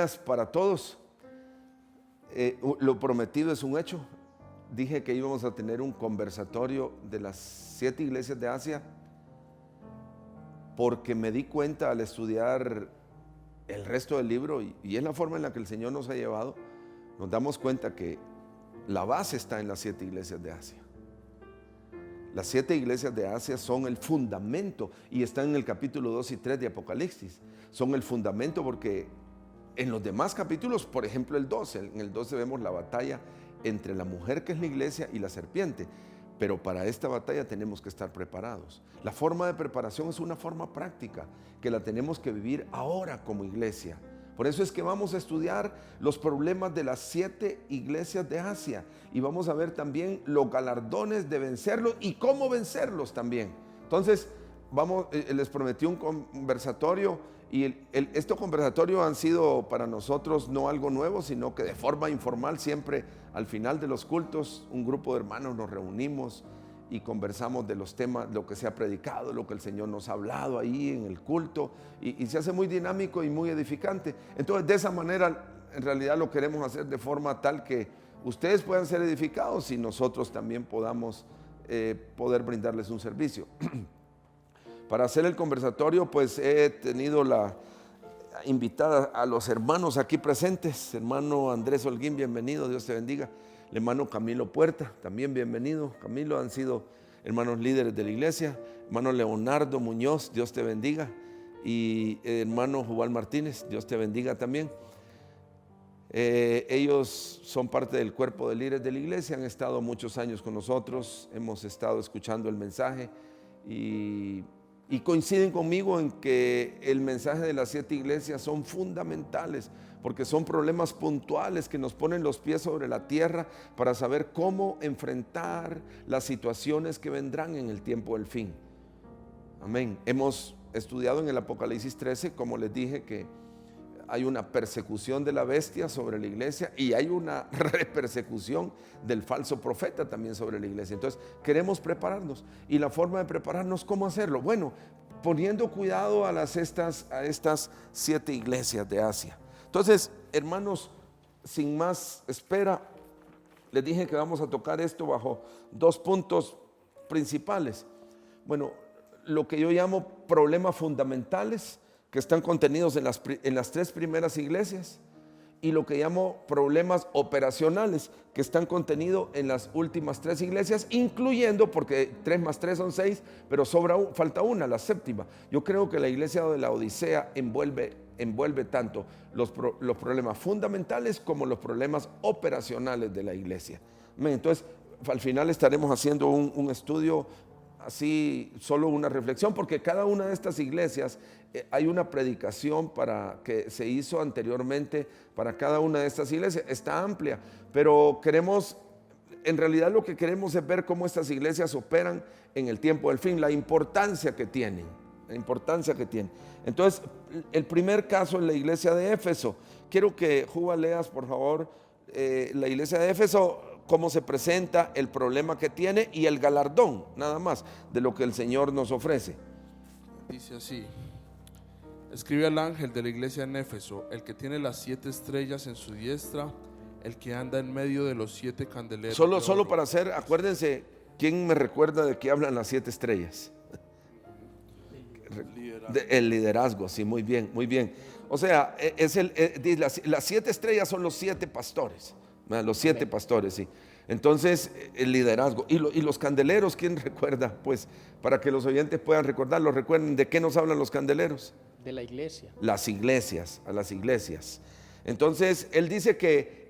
buenas para todos. Lo prometido es un hecho. Dije que íbamos a tener un conversatorio de las 7 iglesias de Asia, porque me di cuenta al estudiar el resto del libro, y es la forma en la que el Señor nos ha llevado, nos damos cuenta que la base está en las 7 iglesias de Asia. Las 7 iglesias de Asia son el fundamento, y están en el capítulo 2 y 3 de Apocalipsis. Son el fundamento porque en los demás capítulos, por ejemplo el 12, en el 12 vemos la batalla entre la mujer, que es la iglesia, y la serpiente. Pero para esta batalla tenemos que estar preparados. La forma de preparación es una forma práctica que la tenemos que vivir ahora como iglesia. Por eso es que vamos a estudiar los problemas de las 7 iglesias de Asia, y vamos a ver también los galardones de vencerlos y cómo vencerlos también. Entonces, les prometí un conversatorio, y estos conversatorios han sido para nosotros no algo nuevo, sino que de forma informal, siempre al final de los cultos, un grupo de hermanos nos reunimos y conversamos de los temas, lo que se ha predicado, lo que el Señor nos ha hablado ahí en el culto, y se hace muy dinámico y muy edificante. Entonces, de esa manera, en realidad lo queremos hacer de forma tal que ustedes puedan ser edificados y nosotros también podamos poder brindarles un servicio. Para hacer el conversatorio, pues he tenido la invitada a los hermanos aquí presentes. Hermano Andrés Holguín, bienvenido, Dios te bendiga. El hermano Camilo Puerta, también bienvenido. Camilo, han sido hermanos líderes de la iglesia. Hermano Leonardo Muñoz, Dios te bendiga. Y hermano Juan Martínez, Dios te bendiga también. Ellos son parte del cuerpo de líderes de la iglesia, han estado muchos años con nosotros, hemos estado escuchando el mensaje, y coinciden conmigo en que el mensaje de las 7 iglesias son fundamentales, porque son problemas puntuales que nos ponen los pies sobre la tierra para saber cómo enfrentar las situaciones que vendrán en el tiempo del fin. Amén. Hemos estudiado en el Apocalipsis 13, como les dije, que hay una persecución de la bestia sobre la iglesia, y hay una repersecución del falso profeta también sobre la iglesia. Entonces queremos prepararnos, y la forma de prepararnos, ¿cómo hacerlo? Bueno, poniendo cuidado a estas 7 iglesias de Asia. Entonces, hermanos, sin más espera, les dije que vamos a tocar esto bajo 2 puntos principales. Bueno, lo que yo llamo problemas fundamentales, que están contenidos en las 3 primeras iglesias, y lo que llamo problemas operacionales, que están contenidos en las últimas 3 iglesias, incluyendo, porque 3 más 3 son 6, pero falta una, la 7ª. Yo creo que la iglesia de la Odisea envuelve tanto los problemas fundamentales como los problemas operacionales de la iglesia. Entonces, al final estaremos haciendo un estudio así, solo una reflexión, porque cada una de estas iglesias hay una predicación que se hizo anteriormente para cada una de estas iglesias. Está amplia, pero en realidad lo que queremos es ver cómo estas iglesias operan en el tiempo del fin, la importancia que tienen. Entonces, el primer caso es la iglesia de Éfeso. Quiero que Juba leas, por favor, la iglesia de Éfeso, cómo se presenta, el problema que tiene y el galardón, nada más, de lo que el Señor nos ofrece. Dice así: escribe al ángel de la iglesia en Éfeso, el que tiene las 7 estrellas en su diestra, el que anda en medio de los 7 candeleros. Solo para hacer, acuérdense, ¿quién me recuerda de qué hablan las 7 estrellas? El liderazgo, sí, muy bien, muy bien. O sea, las 7 estrellas son los 7 pastores. Los 7 pastores, sí. Entonces, el liderazgo. Y los candeleros, ¿quién recuerda? Pues, para que los oyentes puedan recordarlo, recuerden, ¿de qué nos hablan los candeleros? De la iglesia. A las iglesias. Entonces, él dice que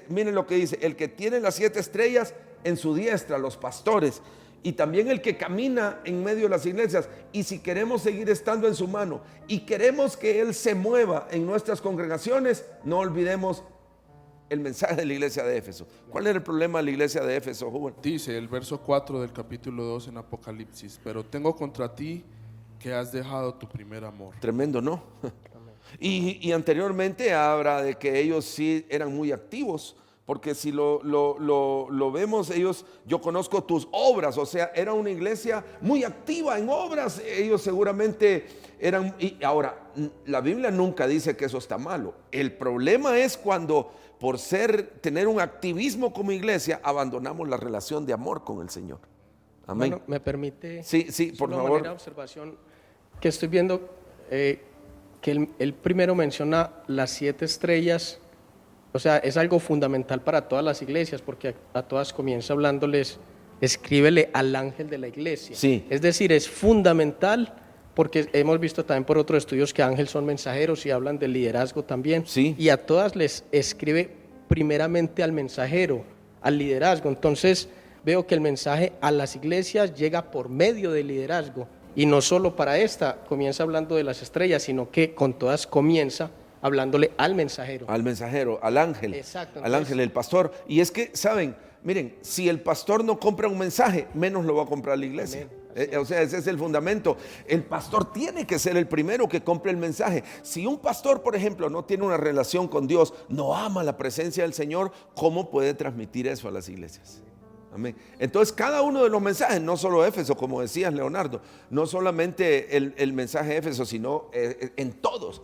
miren lo que dice: el que tiene las 7 estrellas en su diestra, los pastores, y también el que camina en medio de las iglesias. Y si queremos seguir estando en su mano y queremos que Él se mueva en nuestras congregaciones, no olvidemos el mensaje de la iglesia de Éfeso. ¿Cuál era el problema de la iglesia de Éfeso, Juan? Dice el verso 4 del capítulo 2 en Apocalipsis: pero tengo contra ti que has dejado tu primer amor. Tremendo, ¿no? Y anteriormente habla de que ellos sí eran muy activos, porque si lo vemos, yo conozco tus obras, o sea, era una iglesia muy activa en obras. Ellos seguramente eran, y ahora, la Biblia nunca dice que eso está malo. El problema es cuando por tener un activismo como iglesia, abandonamos la relación de amor con el Señor. Amén. Bueno, me permite. Sí, por una favor. manera de observación que estoy viendo, que él primero menciona las 7 estrellas. O sea, es algo fundamental para todas las iglesias, porque a todas comienza hablándoles, escríbele al ángel de la iglesia. Sí. Es decir, es fundamental, porque hemos visto también por otros estudios que ángeles son mensajeros y hablan del liderazgo también. Sí. Y a todas les escribe primeramente al mensajero, al liderazgo. Entonces veo que el mensaje a las iglesias llega por medio del liderazgo. Y no solo para esta, comienza hablando de las estrellas, sino que con todas comienza hablándole al mensajero. Al mensajero, al ángel. Exacto, Al ángel, el pastor. Y es que, ¿saben? Miren, si el pastor no compra un mensaje, menos lo va a comprar la iglesia. O sea, ese es el fundamento. El pastor tiene que ser el primero que compre el mensaje. Si un pastor, por ejemplo, no tiene una relación con Dios, no ama la presencia del Señor, ¿cómo puede transmitir eso a las iglesias? Amén. Entonces, cada uno de los mensajes, no solo Éfeso, como decías, Leonardo, no solamente el mensaje de Éfeso, sino en todos,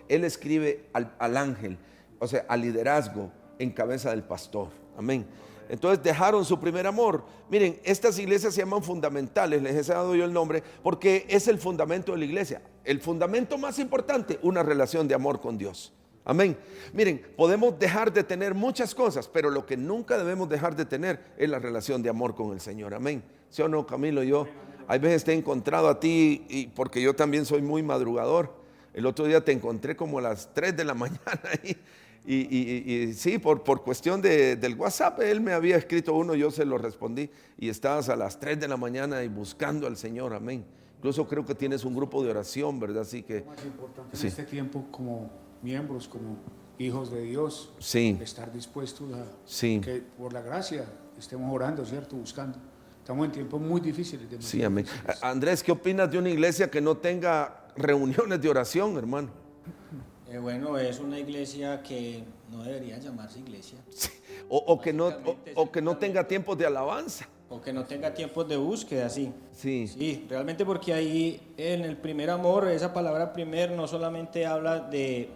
él escribe al ángel, o sea, al liderazgo en cabeza del pastor. Amén. Entonces dejaron su primer amor. Miren, estas iglesias se llaman fundamentales, les he dado yo el nombre, porque es el fundamento de la iglesia. El fundamento más importante, una relación de amor con Dios. Amén. Miren, podemos dejar de tener muchas cosas, pero lo que nunca debemos dejar de tener es la relación de amor con el Señor. Amén. ¿Sí o no, Camilo? Yo hay veces te he encontrado a ti, y porque yo también soy muy madrugador. El otro día te encontré como a las 3 de la mañana y sí, por cuestión del WhatsApp, él me había escrito uno, yo se lo respondí, y estabas a las 3 de la mañana y buscando al Señor. Amén. Incluso creo que tienes un grupo de oración, ¿verdad? Así que Lo más importante sí. en este tiempo, como miembros, como hijos de Dios, Sí. estar dispuestos a Sí. que por la gracia estemos orando, ¿cierto? Buscando. Estamos en tiempos muy difíciles. Sí, amén. difíciles. Andrés, ¿qué opinas de una iglesia que no tenga reuniones de oración, hermano? Bueno, es una iglesia que no debería llamarse iglesia. O que no tenga tiempos de alabanza. O que no tenga tiempos de búsqueda, sí. Sí. Sí, realmente, porque ahí en el primer amor, esa palabra primer no solamente habla de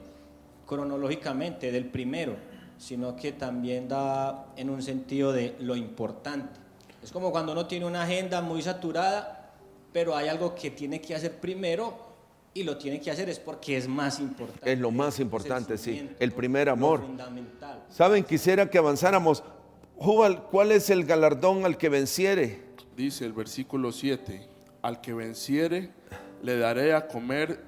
cronológicamente del primero, sino que también da en un sentido de lo importante. Es como cuando uno tiene una agenda muy saturada, pero hay algo que tiene que hacer primero, y lo tiene que hacer es porque es más importante. Es lo más importante, el sí. cimiento, El primer lo amor. fundamental. ¿Saben? Quisiera que avanzáramos. Jubal, ¿cuál es el galardón al que venciere? Dice el versículo 7, al que venciere le daré a comer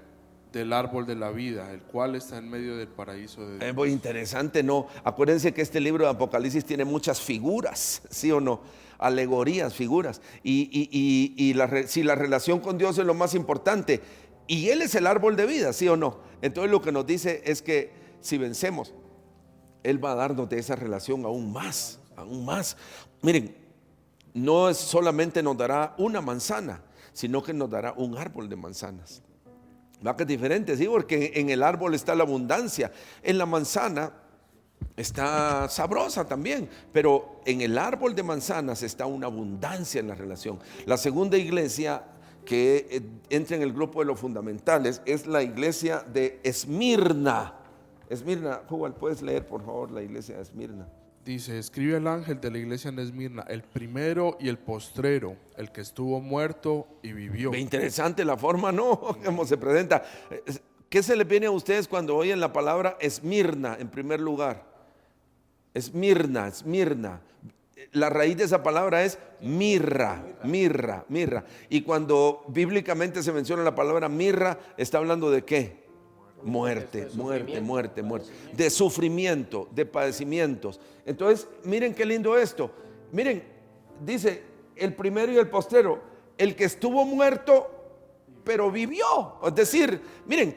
del árbol de la vida, el cual está en medio del paraíso de Dios. Es muy interesante, ¿no? Acuérdense que este libro de Apocalipsis tiene muchas figuras, ¿sí o no? Alegorías, figuras. Si la relación con Dios es lo más importante, y Él es el árbol de vida, ¿sí o no? Entonces lo que nos dice es que si vencemos, Él va a darnos de esa relación aún más, aún más. Miren, no es solamente nos dará una manzana, sino que nos dará un árbol de manzanas. ¿Va que es diferente? Sí, porque en el árbol está la abundancia, en la manzana está sabrosa también, pero en el árbol de manzanas está una abundancia en la relación. La segunda iglesia que entra en el grupo de los fundamentales es la iglesia de Esmirna. Esmirna, Jubal, ¿puedes leer por favor la iglesia de Esmirna? Dice, escribe el ángel de la iglesia en Esmirna, el primero y el postrero, el que estuvo muerto y vivió. Qué interesante la forma, ¿no? Cómo se presenta. ¿Qué se les viene a ustedes cuando oyen la palabra Esmirna en primer lugar? Esmirna, Esmirna. La raíz de esa palabra es mirra. Y cuando bíblicamente se menciona la palabra mirra, está hablando de qué? Muerte. De sufrimiento, de padecimientos. Entonces, miren qué lindo esto. Miren, dice el primero y el postrero, el que estuvo muerto, pero vivió. Es decir, miren,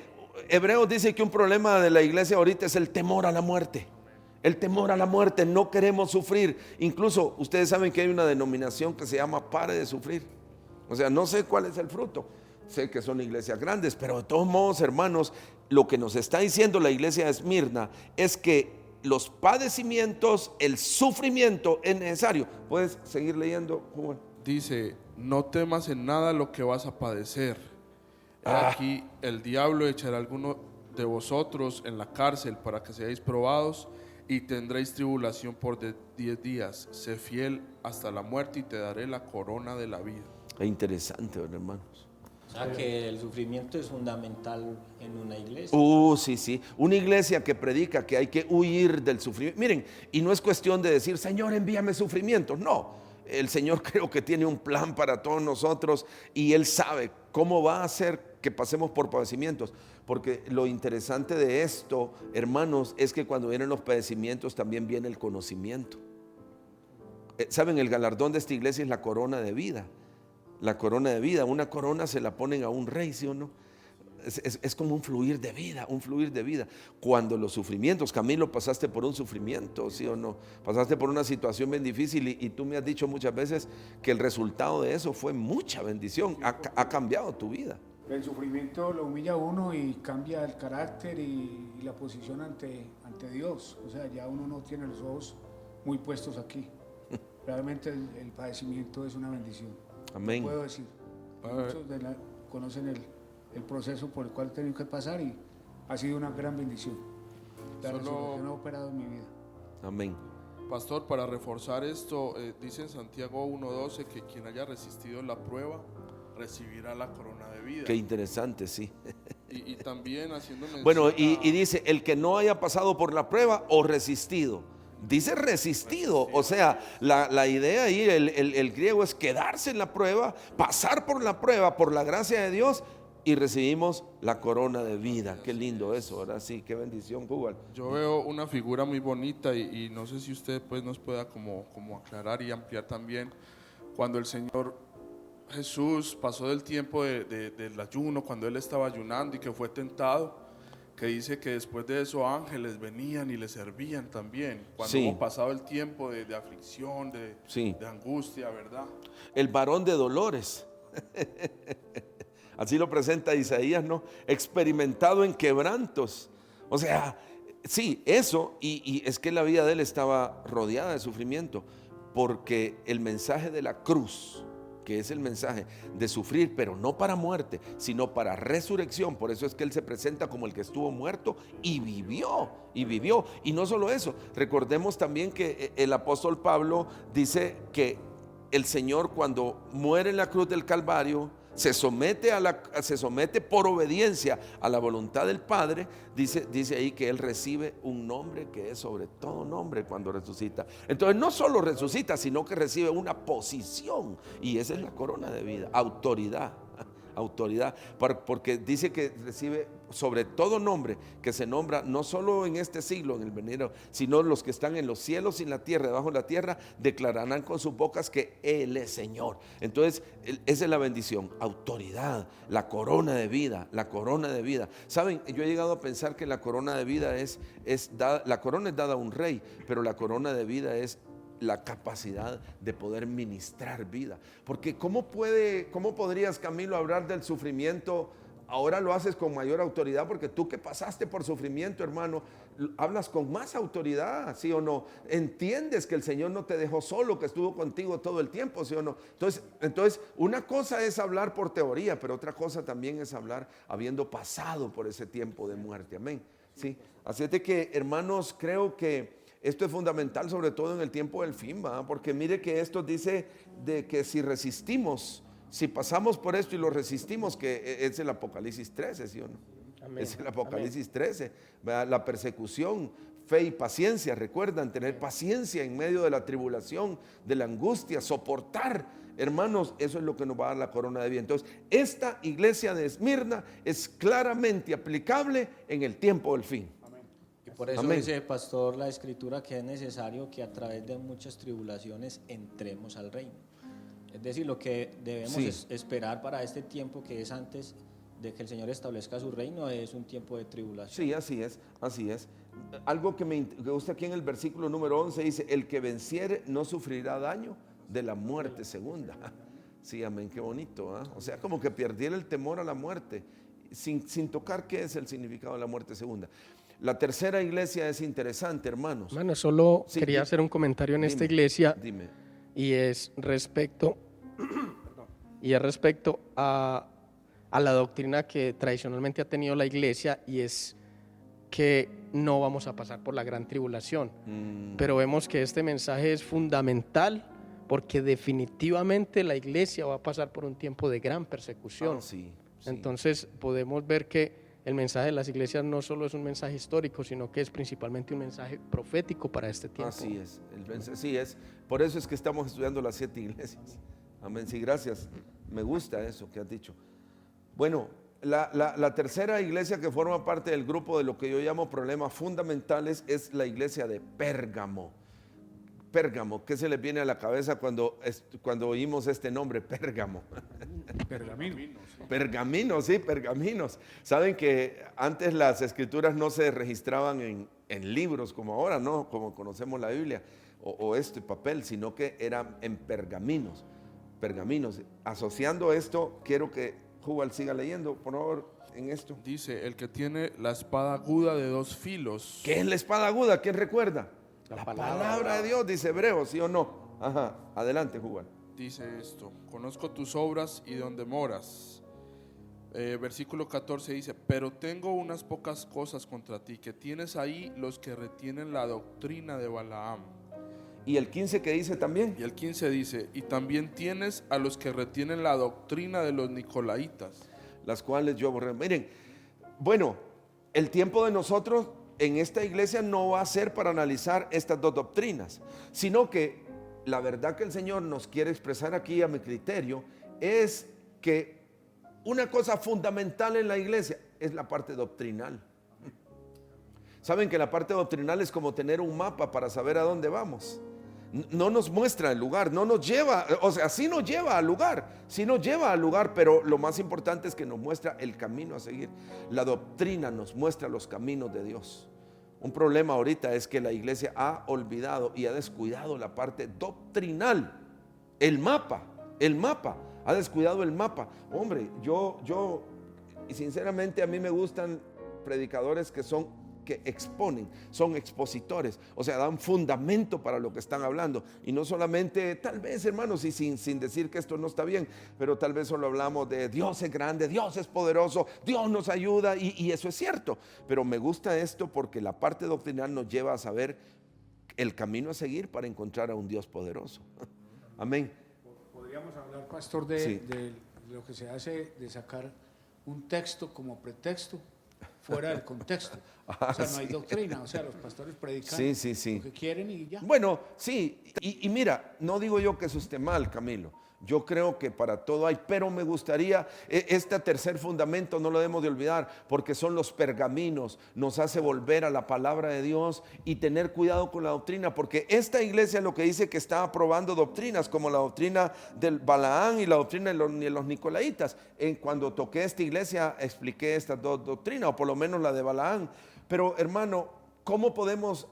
Hebreos dice que un problema de la iglesia ahorita es el temor a la muerte. El temor a la muerte, no queremos sufrir. Incluso ustedes saben que hay una denominación que se llama Pare de Sufrir. O sea, no sé cuál es el fruto. Sé que son iglesias grandes, pero de todos modos, hermanos, lo que nos está diciendo la iglesia de Esmirna es que los padecimientos, el sufrimiento es necesario. ¿Puedes seguir leyendo, Juan? Dice, no temas en nada lo que vas a padecer. Aquí el diablo echará a alguno de vosotros en la cárcel para que seáis probados y tendréis tribulación por 10 días. Sé fiel hasta la muerte y te daré la corona de la vida. Es interesante, hermanos. O sea que el sufrimiento es fundamental en una iglesia. Sí, sí. Una iglesia que predica que hay que huir del sufrimiento. Miren, y no es cuestión de decir, Señor, envíame sufrimientos. No, el Señor creo que tiene un plan para todos nosotros y Él sabe cómo va a hacer que pasemos por padecimientos. Porque lo interesante de esto, hermanos, es que cuando vienen los padecimientos también viene el conocimiento. ¿Saben? El galardón de esta iglesia es la corona de vida. La corona de vida, una corona se la ponen a un rey, ¿sí o no? Es como un fluir de vida, un fluir de vida. Cuando los sufrimientos, Camilo, pasaste por un sufrimiento, ¿sí o no? Pasaste por una situación bien difícil y tú me has dicho muchas veces que el resultado de eso fue mucha bendición, ha cambiado tu vida. El sufrimiento lo humilla a uno y cambia el carácter y la posición ante Dios. O sea, ya uno no tiene los ojos muy puestos aquí. Realmente el padecimiento es una bendición. Amén. Puedo decir, muchos conocen el proceso por el cual he tenido que pasar y ha sido una gran bendición. La resurrección ha operado en mi vida. Amén. Pastor, para reforzar esto, dice en Santiago 1:12 que quien haya resistido la prueba recibirá la corona de vida. Qué interesante, sí. Y también haciendo mención Bueno, y dice, el que no haya pasado por la prueba o resistido. Dice resistido, o sea, la idea ahí, el griego es quedarse en la prueba, pasar por la prueba, por la gracia de Dios, y recibimos la corona de vida. Qué lindo eso, ¿verdad? Sí, qué bendición, Google. Yo veo una figura muy bonita y no sé si usted pues nos pueda como aclarar y ampliar también. Cuando el Señor Jesús pasó del tiempo del ayuno, cuando Él estaba ayunando y que fue tentado, que dice que después de eso ángeles venían y le servían también, cuando Sí. hubo pasado el tiempo de aflicción, Sí. de angustia, ¿verdad? El varón de dolores. Así lo presenta Isaías, ¿no? Experimentado en quebrantos. O sea, sí, eso, y es que la vida de él estaba rodeada de sufrimiento, porque el mensaje de la cruz, que es el mensaje de sufrir, pero no para muerte, sino para resurrección. Por eso es que él se presenta como el que estuvo muerto y vivió, y vivió. Y no solo eso, recordemos también que el apóstol Pablo dice que el Señor, cuando muere en la cruz del Calvario, se somete por obediencia a la voluntad del Padre. Dice ahí que Él recibe un nombre que es sobre todo nombre cuando resucita. Entonces no solo resucita, sino que recibe una posición, y esa es la corona de vida, autoridad, porque dice que recibe sobre todo nombre que se nombra no solo en este siglo, en el venidero, sino los que están en los cielos y en la tierra, debajo de la tierra, declararán con sus bocas que Él es Señor. Entonces esa es la bendición, autoridad, la corona de vida, la corona de vida. Saben, yo he llegado a pensar que la corona de vida la corona es dada a un rey, pero la corona de vida es la capacidad de poder ministrar vida. Porque ¿cómo podrías, Camilo, hablar del sufrimiento? Ahora lo haces con mayor autoridad, porque tú que pasaste por sufrimiento, hermano, hablas con más autoridad, ¿sí o no? Entiendes que el Señor no te dejó solo, que estuvo contigo todo el tiempo, ¿sí o no? Entonces una cosa es hablar por teoría, pero otra cosa también es hablar habiendo pasado por ese tiempo de muerte, amén. ¿Sí? Así es de que, hermanos, creo que esto es fundamental, sobre todo en el tiempo del fin, ¿va? Porque mire que esto dice de que si resistimos, si pasamos por esto y lo resistimos, que es el Apocalipsis 13, ¿sí o no? Amén. Es el Apocalipsis 13, ¿verdad? La persecución, fe y paciencia, recuerdan, tener paciencia en medio de la tribulación, de la angustia, soportar. Hermanos, eso es lo que nos va a dar la corona de vida. Entonces, esta iglesia de Esmirna es claramente aplicable en el tiempo del fin. Por eso Amén. dice, pastor, la escritura que es necesario que a través de muchas tribulaciones entremos al reino. Es decir, lo que debemos esperar para este tiempo, que es antes de que el Señor establezca su reino, es un tiempo de tribulación. Sí, así es, así es. Algo que me gusta aquí en el versículo número 11 dice, el que venciere no sufrirá daño de la muerte segunda. Sí, amén, qué bonito, ¿eh? O sea, como que perdiera el temor a la muerte, sin tocar qué es el significado de la muerte segunda. La tercera iglesia es interesante, hermanos. Hermano, solo quería hacer un comentario en esta iglesia. Dime. Y es respecto a a la doctrina que tradicionalmente ha tenido la iglesia, y es que no vamos a pasar por la gran tribulación. Pero vemos que este mensaje es fundamental porque definitivamente la iglesia va a pasar por un tiempo de gran persecución. Sí, sí. Entonces podemos ver que el mensaje de las iglesias no solo es un mensaje histórico, sino que es principalmente un mensaje profético para este tiempo. Así es, sí es. Por eso es que estamos estudiando las 7 iglesias. Amén, sí, gracias. Me gusta eso que has dicho. Bueno, la tercera iglesia que forma parte del grupo de lo que yo llamo problemas fundamentales es la iglesia de Pérgamo. Pérgamo, ¿qué se les viene a la cabeza cuando oímos este nombre, Pérgamo? Pergamino. Pergaminos, sí, pergaminos. Saben que antes las escrituras no se registraban en libros como ahora, ¿no? Como conocemos la Biblia o este papel, sino que eran en pergaminos. Pergaminos. Asociando esto, quiero que Jubal siga leyendo, por favor, en esto. Dice, el que tiene la espada aguda de 2 filos. ¿Qué es la espada aguda? ¿Quién recuerda? La palabra de Dios, dice Hebreos, ¿sí o no? Ajá, adelante, Jubal. Dice esto, conozco tus obras y donde moras. Versículo 14 dice, pero tengo unas pocas cosas contra ti, que tienes ahí los que retienen la doctrina de Balaam. Y el 15 que dice también. Y el 15 dice, y también tienes a los que retienen la doctrina de los nicolaitas. Las cuales yo aborré. Miren, bueno, el tiempo de nosotros en esta iglesia no va a ser para analizar estas dos doctrinas, sino que la verdad que el Señor nos quiere expresar aquí a mi criterio es que una cosa fundamental en la iglesia es la parte doctrinal. Saben que la parte doctrinal es como tener un mapa para saber a dónde vamos. No nos muestra el lugar, no nos lleva, o sea, sí nos lleva al lugar, pero lo más importante es que nos muestra el camino a seguir. La doctrina nos muestra los caminos de Dios. Un problema ahorita es que la iglesia ha olvidado y ha descuidado la parte doctrinal, el mapa, ha descuidado el mapa. Hombre, y sinceramente a mí me gustan predicadores que exponen, son expositores, o sea, dan fundamento para lo que están hablando, y no solamente, tal vez, hermanos, y sin decir que esto no está bien, pero tal vez solo hablamos de Dios es grande, Dios es poderoso, Dios nos ayuda, y eso es cierto, pero me gusta esto porque la parte doctrinal nos lleva a saber el camino a seguir para encontrar a un Dios poderoso. Amén. Podríamos hablar, pastor, de, Sí. de lo que se hace de sacar un texto como pretexto fuera del contexto. O sea, no hay doctrina, o sea, los pastores predican Sí. lo que quieren y ya. Bueno, sí, y mira, no digo yo que eso esté mal, Camilo. Yo creo que para todo hay, pero me gustaría, este tercer fundamento no lo debemos de olvidar, porque son los pergaminos, nos hace volver a la palabra de Dios y tener cuidado con la doctrina, porque esta iglesia lo que dice que está aprobando doctrinas, como la doctrina del Balaam y la doctrina de los nicolaitas. Cuando toqué esta iglesia expliqué estas dos doctrinas, o por lo menos la de Balaam, pero hermano, ¿cómo podemos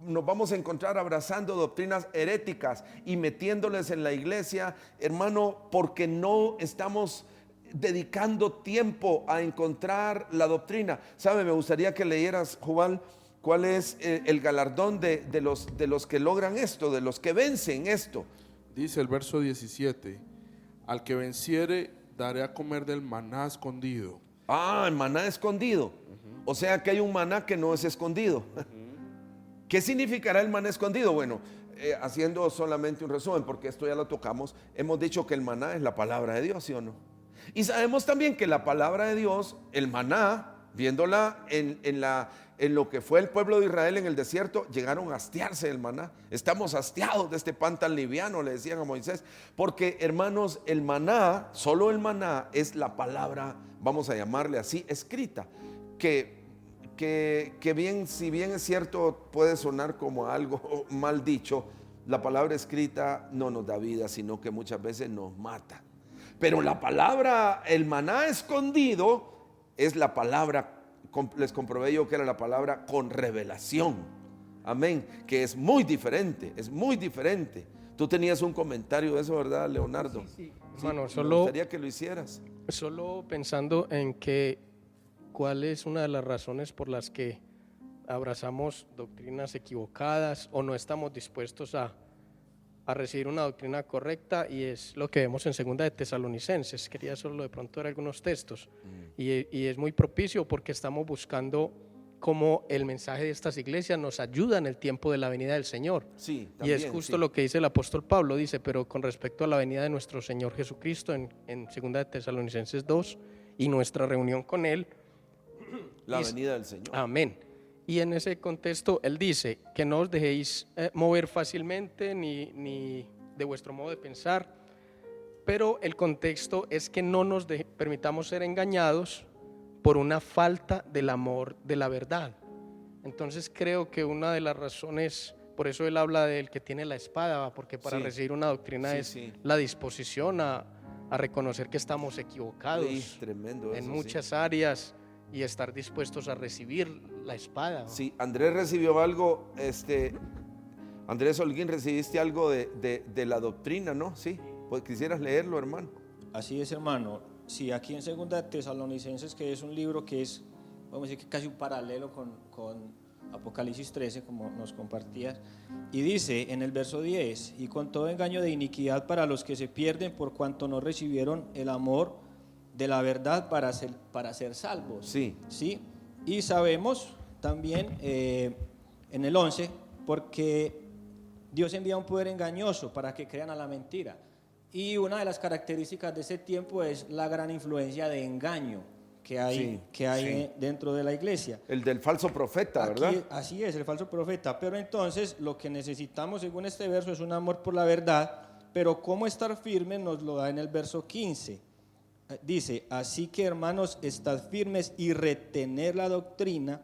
nos vamos a encontrar abrazando doctrinas heréticas y metiéndoles en la iglesia, hermano, porque no estamos dedicando tiempo a encontrar la doctrina? ¿Sabe? Me gustaría que leyeras, Jubal, cuál es el galardón de los que logran esto, de los que vencen esto. Dice el verso 17, al que venciere daré a comer del maná escondido. Ah, el maná escondido. O sea que hay un maná que no es escondido. ¿Qué significará el maná escondido? Bueno, haciendo solamente un resumen, porque esto ya lo tocamos, hemos dicho que el maná es la palabra de Dios, ¿sí o no? Y sabemos también que la palabra de Dios, el maná, viéndola en lo que fue el pueblo de Israel en el desierto, llegaron a hastiarse del maná. Estamos hastiados de este pan tan liviano, le decían a Moisés, porque hermanos, el maná, solo el maná es la palabra, vamos a llamarle así, escrita, que bien, si bien es cierto, puede sonar como algo mal dicho, la palabra escrita no nos da vida, sino que muchas veces nos mata. Pero la palabra, el maná escondido, es la palabra, les comprobé yo que era la palabra con revelación. Amén, que es muy diferente, es muy diferente. Tú tenías un comentario de eso, ¿verdad, Leonardo? Sí. Sí, Bueno, me gustaría que lo hicieras. Solo pensando en que cuál es una de las razones por las que abrazamos doctrinas equivocadas o no estamos dispuestos a a recibir una doctrina correcta, y es lo que vemos en Segunda de Tesalonicenses. Quería solo de pronto ver algunos textos, y es muy propicio porque estamos buscando cómo el mensaje de estas iglesias nos ayuda en el tiempo de la venida del Señor. Sí, Y es también, justo sí. lo que dice el apóstol Pablo, dice, pero con respecto a la venida de nuestro Señor Jesucristo en Segunda de Tesalonicenses 2 y nuestra reunión con Él. La y- venida del Señor. Amén. Y en ese contexto Él dice que no os dejéis mover fácilmente ni de vuestro modo de pensar, pero el contexto es que no nos permitamos ser engañados por una falta del amor de la verdad. Entonces creo que una de las razones, por eso Él habla del que tiene la espada, porque para Sí. recibir una doctrina Sí, es sí. la disposición a reconocer que estamos equivocados Sí, tremendo en eso, muchas áreas y estar dispuestos a recibir la espada. Sí, Andrés recibió algo, Andrés Holguín, recibiste algo de la doctrina, ¿no? Sí, pues quisieras leerlo, hermano. Así es, hermano. Sí, aquí en Segunda de Tesalonicenses, que es un libro que es, vamos a decir que casi un paralelo con Apocalipsis 13, como nos compartías, y dice en el verso 10, y con todo engaño de iniquidad para los que se pierden por cuanto no recibieron el amor de la verdad para ser salvos. Sí. ¿Sí? Y sabemos también en el 11, porque Dios envía un poder engañoso para que crean a la mentira. Y una de las características de ese tiempo es la gran influencia de engaño que hay, Sí. dentro de la iglesia. El del falso profeta, ¿verdad? Aquí, así es, el falso profeta. Pero entonces lo que necesitamos según este verso es un amor por la verdad, pero cómo estar firme nos lo da en el verso 15. Dice, así que hermanos, estad firmes y retener la doctrina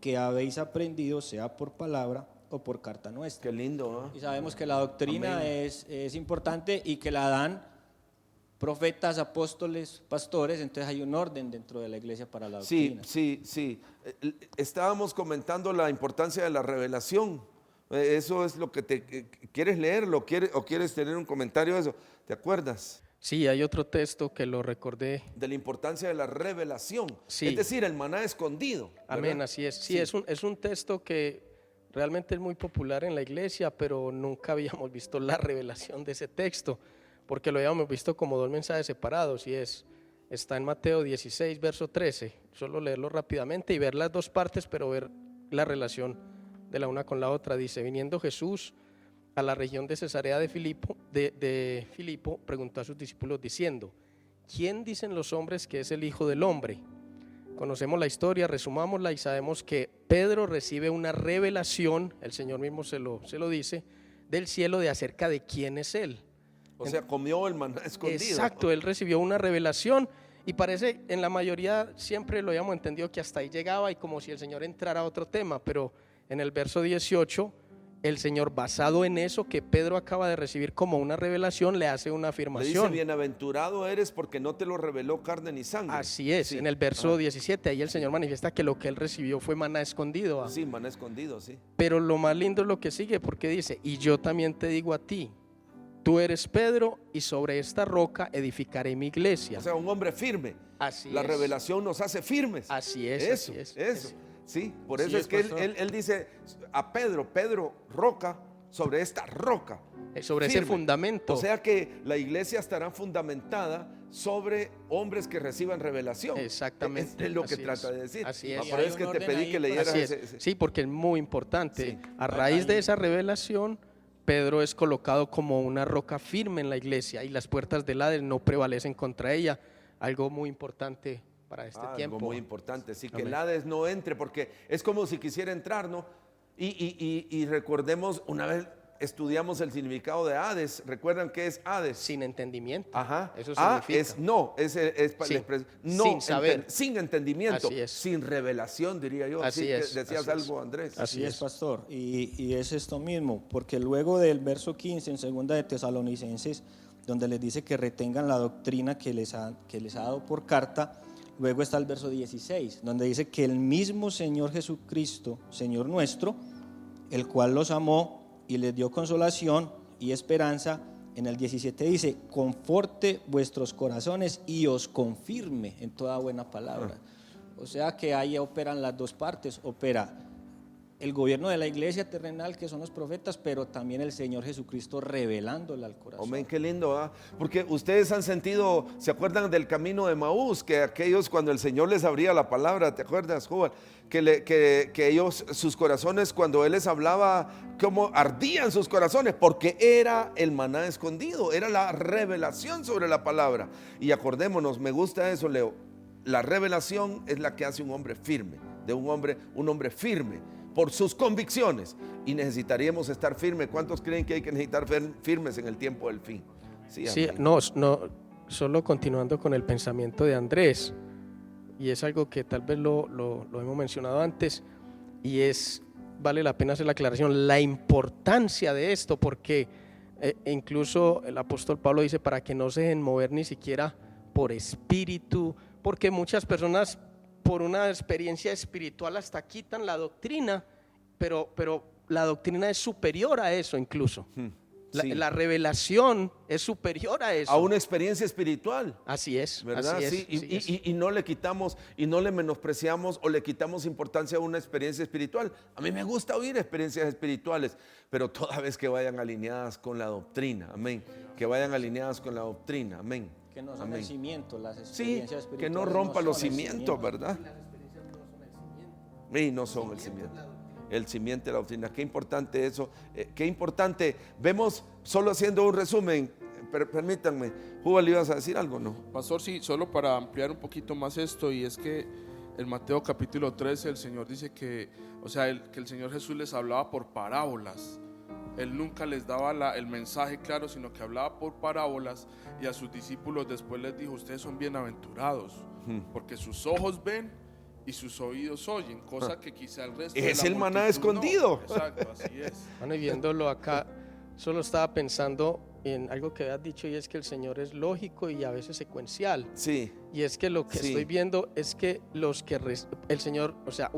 que habéis aprendido, sea por palabra o por carta nuestra. Qué lindo, ¿eh? Y sabemos que la doctrina Amén. es importante y que la dan profetas, apóstoles, pastores, entonces hay un orden dentro de la iglesia para la Sí, doctrina. sí. Estábamos comentando la importancia de la revelación. Eso es lo que ¿quieres leerlo o quieres tener un comentario de eso? ¿Te acuerdas? Sí, hay otro texto que lo recordé. De la importancia de la revelación. Sí. Es decir, el maná escondido. ¿verdad? Amén, así es. Sí, es un texto que realmente es muy popular en la iglesia, pero nunca habíamos visto la revelación de ese texto, porque lo habíamos visto como dos mensajes separados, y está en Mateo 16, verso 13. Solo leerlo rápidamente y ver las dos partes, pero ver la relación de la una con la otra. Dice, viniendo Jesús a la región de Cesarea de Filipo, preguntó a sus discípulos diciendo, ¿quién dicen los hombres que es el Hijo del Hombre? Conocemos la historia, resumámosla y sabemos que Pedro recibe una revelación, el Señor mismo se lo dice, del cielo de acerca de quién es Él. O sea, comió el maná escondido. Exacto, él recibió una revelación y parece, en la mayoría siempre lo habíamos entendido que hasta ahí llegaba y como si el Señor entrara a otro tema, pero en el verso 18, el Señor, basado en eso que Pedro acaba de recibir como una revelación, le hace una Le dice, afirmación. bienaventurado eres porque no te lo reveló carne ni sangre. Así es, Sí. en el verso 17, ahí el Señor manifiesta que lo que él recibió fue maná escondido. Sí, maná escondido, sí. Pero lo más lindo es lo que sigue, porque dice, y yo también te digo a ti, tú eres Pedro y sobre esta roca edificaré mi iglesia. O sea, un hombre firme. Así La es. revelación nos hace firmes. Así es, Eso, así es. eso. Sí, por Sí eso es, es que pastor. él dice a Pedro, roca, sobre esta roca. Sobre ese firme. fundamento. O sea que la iglesia estará fundamentada sobre hombres que reciban revelación. Exactamente, Es lo que así trata es. de decir. Así es. Por Y eso hay es un que te orden pedí ahí que para- leyeras Así es. ese. Sí, porque es muy importante. Sí. A raíz de esa revelación, Pedro es colocado como una roca firme en la iglesia y las puertas del Hades no prevalecen contra ella. Algo muy importante para este tiempo. Algo muy importante, sí, que Amén. el Hades no entre, porque es como si quisiera entrar, ¿no? Y recordemos, una vez estudiamos el significado de Hades, ¿recuerdan qué es Hades? Sin entendimiento. Ajá. Eso Ah, significa. es no, es Sí. la expresión, no Sin saber. sin entendimiento, Así es. sin revelación, diría yo. Así Sí, que es, decías así algo, es. Andrés. Así es, pastor. Y es esto mismo, porque luego del verso 15 en Segunda de Tesalonicenses, donde les dice que retengan la doctrina que les ha dado por carta, luego está el verso 16, donde dice que el mismo Señor Jesucristo, Señor nuestro, el cual los amó y les dio consolación y esperanza, en el 17 dice, conforte vuestros corazones y os confirme en toda buena palabra. O sea que ahí operan las dos partes, opera el gobierno de la iglesia terrenal, que son los profetas, pero también el Señor Jesucristo revelándole al corazón. Amén, qué lindo, ¿ah? Porque ustedes han sentido, ¿se acuerdan del camino de Maús? Que aquellos cuando el Señor les abría la palabra, ¿te acuerdas, Joven? Que ellos, sus corazones, cuando Él les hablaba, como ardían sus corazones, porque era el maná escondido, era la revelación sobre la palabra. Y acordémonos, me gusta eso, Leo, la revelación es la que hace un hombre firme, de un hombre firme por sus convicciones, y necesitaríamos estar firmes. ¿Cuántos creen que hay que necesitar firmes en el tiempo del fin? Sí, no, solo continuando con el pensamiento de Andrés, y es algo que tal vez lo hemos mencionado antes, y vale la pena hacer la aclaración, la importancia de esto, porque incluso el apóstol Pablo dice para que no se dejen mover ni siquiera por espíritu, porque muchas personas por una experiencia espiritual hasta quitan la doctrina, pero la doctrina es superior a eso incluso. Sí. La revelación es superior a eso. A una experiencia espiritual. Así es, ¿verdad? así es, sí, así es. Y no le quitamos y no le menospreciamos o le quitamos importancia a una experiencia espiritual. A mí me gusta oír experiencias espirituales, pero toda vez que vayan alineadas con la doctrina, amén. Que vayan alineadas con la doctrina, amén. Que no son amén. el cimiento, las Sí, experiencias espirituales. que no rompa son los el cimientos, cimiento. ¿verdad? Y no son el cimiento. El cimiento de la doctrina. Qué importante eso. Qué importante. Vemos, solo haciendo un resumen, permítanme, Juba, ¿le ibas a decir algo, no? Pastor, sí, solo para ampliar un poquito más esto, y es que en Mateo capítulo 13 el Señor dice que, o sea, que el Señor Jesús les hablaba por parábolas. Él nunca les daba el mensaje claro, sino que hablaba por parábolas, y a sus discípulos después les dijo: ustedes son bienaventurados, porque sus ojos ven y sus oídos oyen, cosa que quizá el resto Es de la el maná multitud escondido. no. Exacto, así es. Bueno, y viéndolo acá, solo estaba pensando en algo que habías dicho, y es que el Señor es lógico y a veces secuencial. Sí. Y es que lo que Sí. estoy viendo es que el Señor, o sea,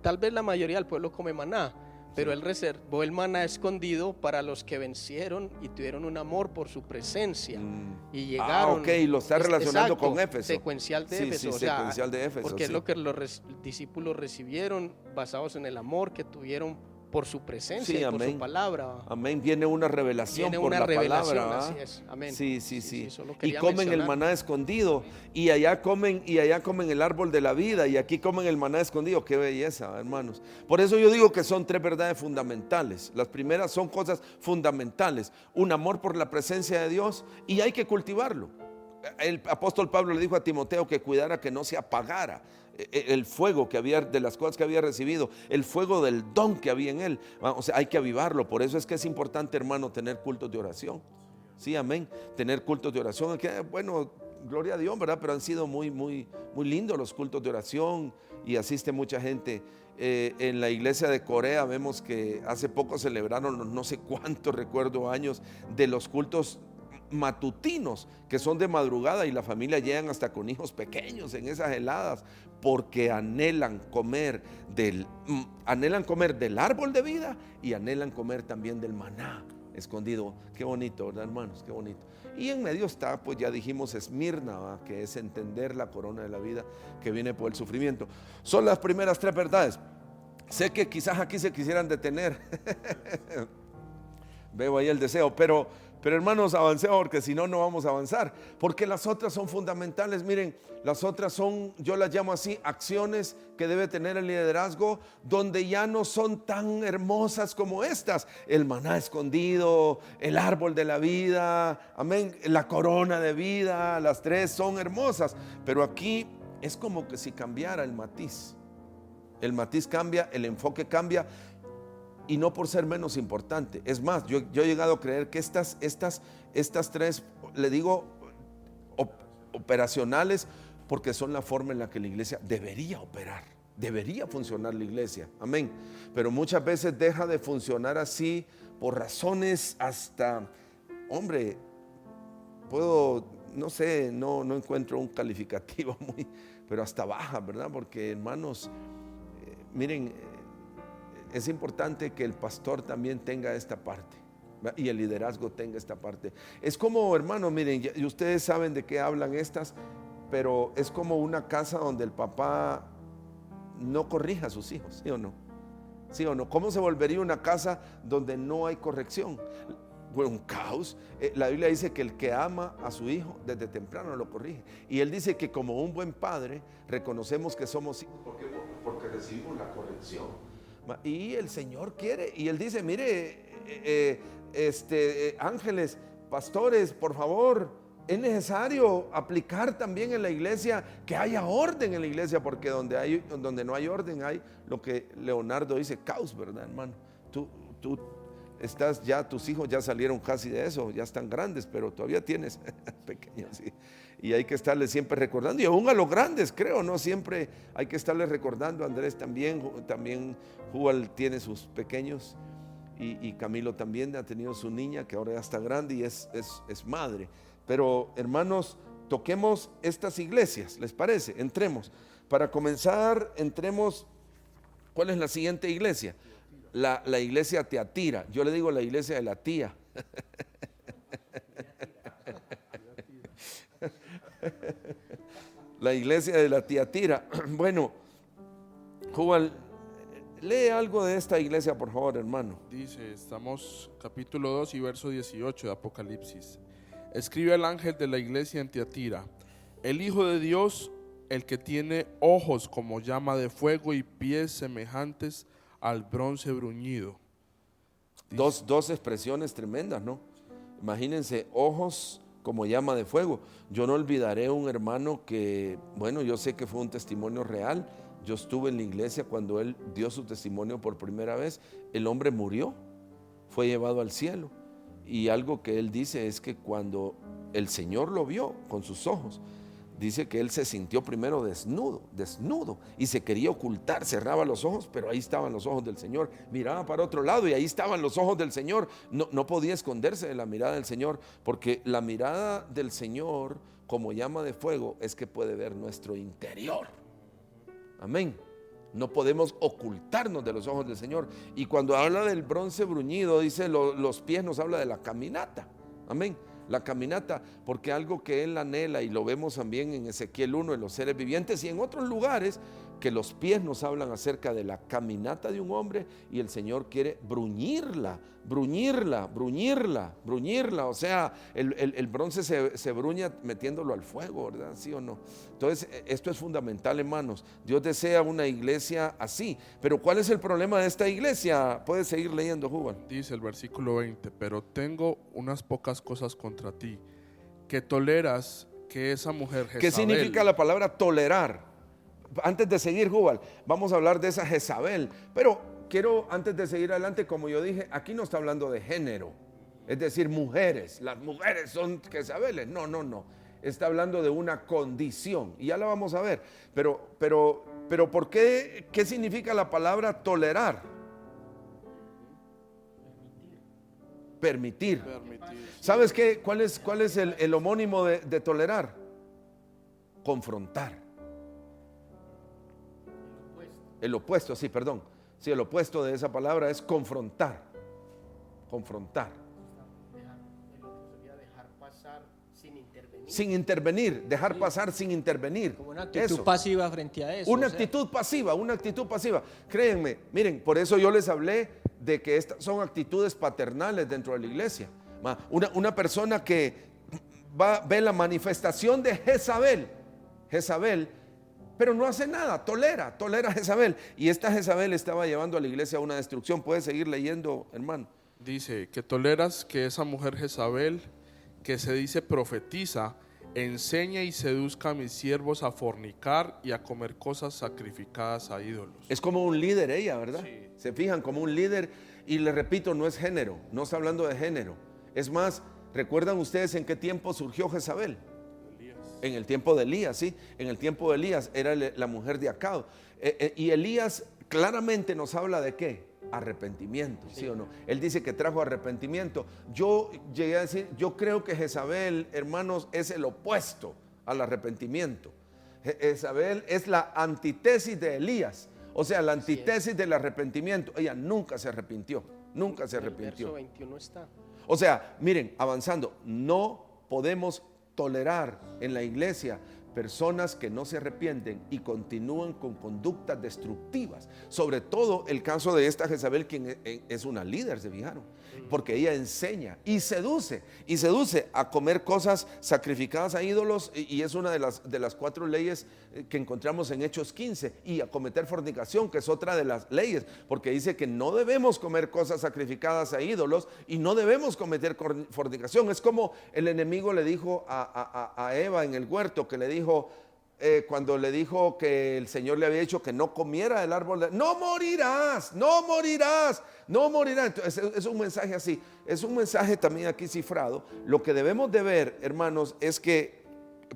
tal vez la mayoría del pueblo come maná, pero Él reservó el maná escondido para los que vencieron y tuvieron un amor por su presencia y llegaron. Ok, lo está relacionando Exacto, con Éfeso. Secuencial de Sí, Éfeso, sí, o sea, secuencial de Éfeso, porque es sí. lo que los discípulos recibieron basados en el amor que tuvieron por su presencia Sí, y por amén. su palabra. Amén, viene una revelación Viene por una la revelación, palabra. así es, amén. Sí. solo Y quería comen el mencionar. maná escondido, y allá comen el árbol de la vida, y aquí comen el maná escondido. Qué belleza, hermanos. Por eso yo digo que son tres verdades fundamentales. Las primeras son cosas fundamentales: un amor por la presencia de Dios, y hay que cultivarlo. El apóstol Pablo le dijo a Timoteo que cuidara que no se apagara el fuego que había, de las cosas que había recibido, el fuego del don que había en él. O sea, hay que avivarlo. Por eso es que es importante, hermano, tener cultos de oración. Sí, amén. Tener cultos de oración. Bueno, gloria a Dios, ¿verdad? Pero han sido muy lindos los cultos de oración, y asiste mucha gente. En la iglesia de Corea vemos que hace poco celebraron los no sé cuántos, recuerdo, años de los cultos matutinos, que son de madrugada, y la familia llegan hasta con hijos pequeños en esas heladas, porque anhelan comer del árbol de vida, y anhelan comer también del maná escondido. Qué bonito, ¿verdad, hermanos? Qué bonito. Y en medio está, pues ya dijimos, Esmirna, ¿va? Que es entender la corona de la vida que viene por el sufrimiento. Son las primeras tres verdades. Sé que quizás aquí se quisieran detener. Veo ahí el deseo, pero hermanos, avancemos, porque si no, no vamos a avanzar. Porque las otras son fundamentales. Miren, las otras son, yo las llamo así, acciones que debe tener el liderazgo, donde ya no son tan hermosas como estas: el maná escondido, el árbol de la vida, amén, la corona de vida. Las tres son hermosas, pero aquí es como que si cambiara el matiz. El matiz cambia, el enfoque cambia. Y no por ser menos importante. Es más, yo he llegado a creer que estas tres, le digo operacionales, porque son la forma en la que la iglesia debería operar, debería funcionar la iglesia. Amén. Pero muchas veces deja de funcionar así por razones hasta, hombre, no sé, no encuentro un calificativo pero hasta baja, ¿verdad? Porque, hermanos, miren, es importante que el pastor también tenga esta parte, ¿verdad? Y el liderazgo tenga esta parte. Es como, hermano, miren, y ustedes saben de qué hablan estas, pero es como una casa donde el papá no corrija a sus hijos, ¿sí o no? ¿Sí o no? ¿Cómo se volvería una casa donde no hay corrección? Bueno, un caos. La Biblia dice que el que ama a su hijo desde temprano lo corrige. Y él dice que como un buen padre reconocemos que somos hijos porque recibimos la corrección. Y el Señor quiere. Y él dice, mire, ángeles, pastores, por favor, es necesario aplicar también en la iglesia que haya orden en la iglesia, porque donde no hay orden hay lo que Leonardo dice, caos, ¿verdad, hermano? Tú estás ya, tus hijos ya salieron casi de eso, ya están grandes, pero todavía tienes pequeños, ¿sí? Y hay que estarles siempre recordando, y aún a los grandes, creo, ¿no? Siempre hay que estarles recordando. Andrés también Jubal tiene sus pequeños, y Camilo también ha tenido su niña, que ahora ya está grande y es madre. Pero hermanos, toquemos estas iglesias, ¿les parece? Entremos. Para comenzar, entremos. ¿Cuál es la siguiente iglesia? La iglesia Tiatira. Yo le digo la iglesia de la tía. La iglesia de la Tiatira. Bueno, Jubal, lee algo de esta iglesia, por favor, hermano. Dice, estamos capítulo 2 y verso 18 de Apocalipsis. Escribe al ángel de la iglesia en Tiatira: el Hijo de Dios, el que tiene ojos como llama de fuego y pies semejantes al bronce bruñido. Dos expresiones tremendas, ¿no? Imagínense, ojos como llama de fuego. Yo no olvidaré un hermano que, bueno, yo sé que fue un testimonio real. Yo estuve en la iglesia cuando él dio su testimonio por primera vez. El hombre murió, fue llevado al cielo. Y algo que él dice es que cuando el Señor lo vio con sus ojos, dice que él se sintió primero desnudo, y se quería ocultar, cerraba los ojos, pero ahí estaban los ojos del Señor. Miraba para otro lado y ahí estaban los ojos del Señor. No podía esconderse de la mirada del Señor, porque la mirada del Señor como llama de fuego es que puede ver nuestro interior. Amén. No podemos ocultarnos de los ojos del Señor. Y cuando habla del bronce bruñido, dice los pies, nos habla de la caminata. Amén. La caminata, porque algo que él anhela, y lo vemos también en Ezequiel 1, en los seres vivientes y en otros lugares, que los pies nos hablan acerca de la caminata de un hombre, y el Señor quiere bruñirla. O sea, el bronce se bruña metiéndolo al fuego, ¿verdad? ¿Sí o no? Entonces, esto es fundamental, hermanos. Dios desea una iglesia así. Pero ¿cuál es el problema de esta iglesia? Puedes seguir leyendo, Jubal. Dice el versículo 20: pero tengo unas pocas cosas contra ti, que toleras que esa mujer Jezabel. ¿Qué significa la palabra tolerar? Antes de seguir, Jubal, vamos a hablar de esa Jezabel. Pero quiero, antes de seguir adelante, como yo dije, aquí no está hablando de género, es decir, mujeres. Las mujeres son Jezabeles. No. Está hablando de una condición, y ya la vamos a ver. Pero ¿por qué? ¿Qué significa la palabra tolerar? Permitir. ¿Sabes qué? ¿Cuál es el homónimo de tolerar? Confrontar. El opuesto, sí, perdón. Sí, el opuesto de esa palabra es confrontar. Confrontar. El otro sería dejar pasar sin intervenir. Sin intervenir, dejar pasar sin intervenir. Como una actitud Eso. pasiva frente a eso. Una actitud pasiva. Créanme, miren, por eso yo les hablé de que estas son actitudes paternales dentro de la iglesia. Una persona que ve la manifestación de Jezabel, pero no hace nada, tolera a Jezabel. Y esta Jezabel estaba llevando a la iglesia a una destrucción. Puedes seguir leyendo, hermano. Dice que toleras que esa mujer Jezabel, que se dice profetiza, enseña y seduzca a mis siervos a fornicar y a comer cosas sacrificadas a ídolos. Es como un líder ella, ¿verdad? Sí. Se fijan, como un líder. Y les repito, no es género, no está hablando de género. Es más, ¿recuerdan ustedes en qué tiempo surgió Jezabel? En el tiempo de Elías, sí. En el tiempo de Elías era la mujer de Acab. Y Elías claramente nos habla de ¿qué? Arrepentimiento, ¿sí o no? Él dice que trajo arrepentimiento. Yo llegué a decir, yo creo que Jezabel, hermanos, es el opuesto al arrepentimiento. Jezabel es la antítesis de Elías. O sea, la antítesis del arrepentimiento. Ella nunca se arrepintió. Nunca se arrepintió. El verso 21 está. O sea, miren, avanzando, no podemos tolerar en la iglesia personas que no se arrepienten y continúan con conductas destructivas. Sobre todo el caso de esta Jezabel, quien es una líder, se fijaron, porque ella enseña y seduce a comer cosas sacrificadas a ídolos, y es una de las 4 leyes que encontramos en Hechos 15, y a cometer fornicación, que es otra de las leyes, porque dice que no debemos comer cosas sacrificadas a ídolos y no debemos cometer fornicación. Es como el enemigo le dijo a Eva en el huerto, que le dijo, cuando le dijo que el Señor le había dicho que no comiera del árbol, no morirás, no morirás, no morirás. Entonces, es un mensaje así, es un mensaje también aquí cifrado. Lo que debemos de ver, hermanos, es que,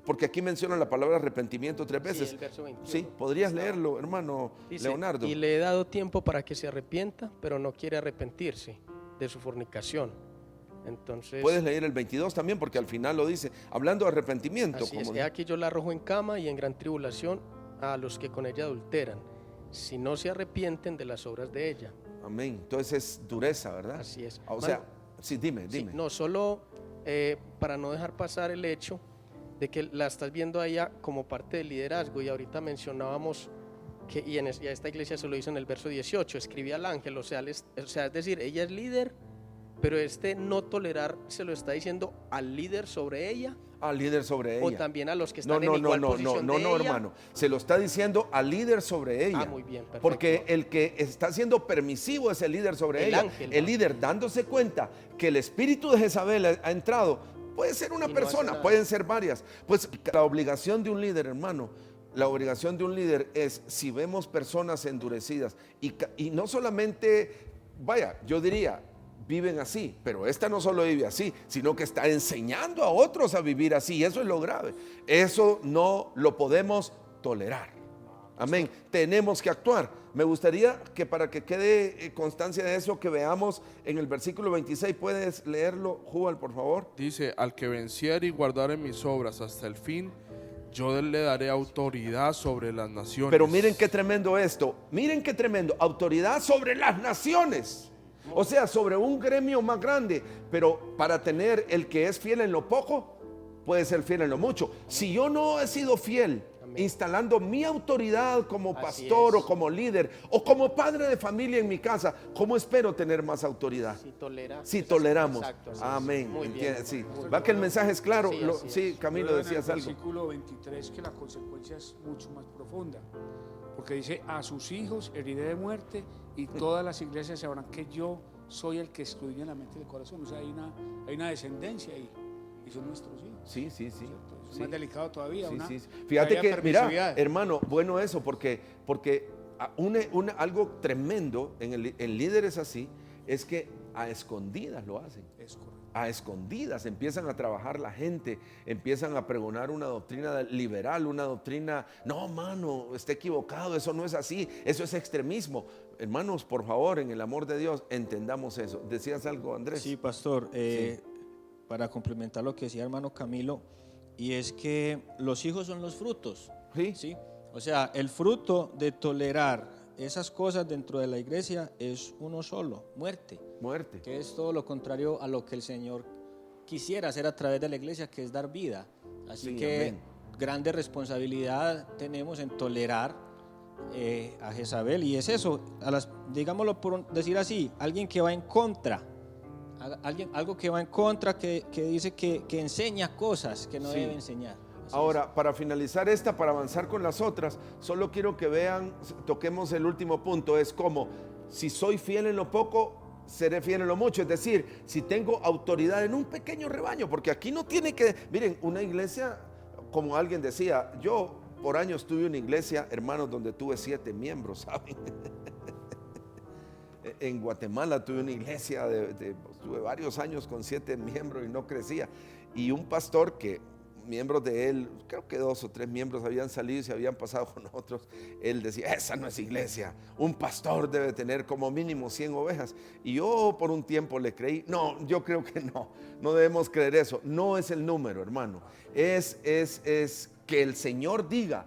porque aquí menciona la palabra arrepentimiento 3 veces. Sí, el verso 21. Sí, podrías leerlo, hermano. Dice, Leonardo. y le he dado tiempo para que se arrepienta, pero no quiere arrepentirse de su fornicación. Entonces, Puedes leer el 22 también, porque al final lo dice, hablando de arrepentimiento. así es, Como he aquí yo la arrojo en cama y en gran tribulación a los que con ella adulteran, si no se arrepienten de las obras de ella. Amén. Entonces es dureza, ¿verdad? Así es. O Mano, sea, sí, dime. sí, no, solo para no dejar pasar el hecho de que la estás viendo a ella como parte del liderazgo, y ahorita mencionábamos que, y a esta iglesia se lo hizo en el verso 18, escribía al ángel, o sea, es decir, ella es líder, pero no tolerar se lo está diciendo al líder sobre ella, Al líder sobre ella. o también a los que están en igual posición de ella. hermano. Se lo está diciendo al líder sobre ella. Muy bien, perfecto. Porque el que está siendo permisivo es el líder sobre El ella. ángel, el líder, dándose cuenta que el espíritu de Jezabel ha entrado, puede ser una Y no persona, hace nada. pueden ser varias. Pues la obligación de un líder, hermano, la obligación de un líder es, si vemos personas endurecidas, y no solamente, vaya, yo diría, viven así, pero esta no solo vive así, sino que está enseñando a otros a vivir así, y eso es lo grave. Eso no lo podemos tolerar. Amén. Tenemos que actuar. Me gustaría que, para que quede constancia de eso, que veamos en el versículo 26. ¿Puedes leerlo, Jubal, por favor? Dice, al que venciere y guardare mis obras hasta el fin, yo le daré autoridad sobre las naciones. Pero miren qué tremendo esto. Miren qué tremendo. Autoridad sobre las naciones. O sea, sobre un gremio más grande. Pero para tener el que es fiel en lo poco, puede ser fiel en lo mucho. Si yo no he sido fiel, instalando mi autoridad como Así pastor es. o como líder o como padre de familia en mi casa, ¿cómo espero tener más autoridad? Si toleramos. Exacto, así es. Amén. Muy bien, ¿Entiendes? Sí. hermano. Va que el mensaje es claro. Sí, así es. Sí, Camilo, Pero en decías el algo. versículo 23 que la consecuencia es mucho más profunda, porque dice, a sus hijos heriré de muerte y todas las iglesias sabrán que yo soy el que escudriña la mente y el corazón. O sea, hay una descendencia ahí, y son nuestros hijos. Sí. ¿Cierto? Es Sí. más delicado todavía. Sí. Fíjate que, mira, permisividad. hermano, bueno eso, porque algo tremendo en líderes así es que a escondidas lo hacen. Es correcto. A escondidas empiezan a trabajar la gente, empiezan a pregonar una doctrina liberal, una doctrina, no, mano, está equivocado, eso no es así, eso es extremismo. Hermanos, por favor, en el amor de Dios, entendamos eso. ¿Decías algo, Andrés? Sí, pastor, para complementar lo que decía hermano Camilo, y es que los hijos son los frutos. Sí. O sea, el fruto de tolerar esas cosas dentro de la iglesia es uno solo, muerte. Muerte. Que es todo lo contrario a lo que el Señor quisiera hacer a través de la iglesia, que es dar vida. Así Sí, que amén. grande responsabilidad tenemos en tolerar a Jezabel, y es eso, digámoslo por decir así, alguien que va en contra, algo que va en contra, que dice que enseña cosas que no Sí. debe enseñar. Así Ahora, para finalizar para avanzar con las otras, solo quiero que vean, toquemos el último punto, es como, si soy fiel en lo poco, seré fiel en lo mucho. Es decir, si tengo autoridad en un pequeño rebaño, porque aquí no tiene que, miren, una iglesia, como alguien decía, yo por años tuve una iglesia, hermanos, donde tuve 7 miembros, ¿saben? En Guatemala tuve una iglesia, tuve varios años con 7 miembros y no crecía. Y un pastor que, miembros de él, creo que 2 o 3 miembros habían salido y se habían pasado con otros, él decía, esa no es iglesia, un pastor debe tener como mínimo 100 ovejas. Y yo por un tiempo le creí, no, yo creo que no debemos creer eso, no es el número, hermano, es que el Señor diga,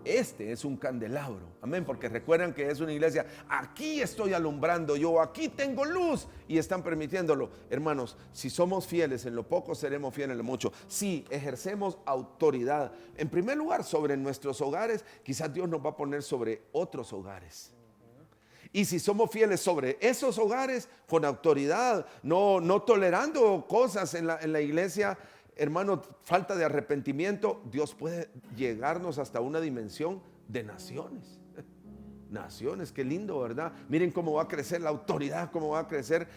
Este es un candelabro, amén, porque recuerdan que es una iglesia, aquí estoy alumbrando yo, aquí tengo luz y están permitiéndolo. Hermanos, si somos fieles en lo poco, seremos fieles en lo mucho. Si ejercemos autoridad, en primer lugar sobre nuestros hogares, quizás Dios nos va a poner sobre otros hogares. Y si somos fieles sobre esos hogares, con autoridad, no tolerando cosas en la iglesia, hermano, falta de arrepentimiento, Dios puede llegarnos hasta una dimensión de naciones. Naciones, qué lindo, ¿verdad? Miren cómo va a crecer la autoridad, cómo va a crecer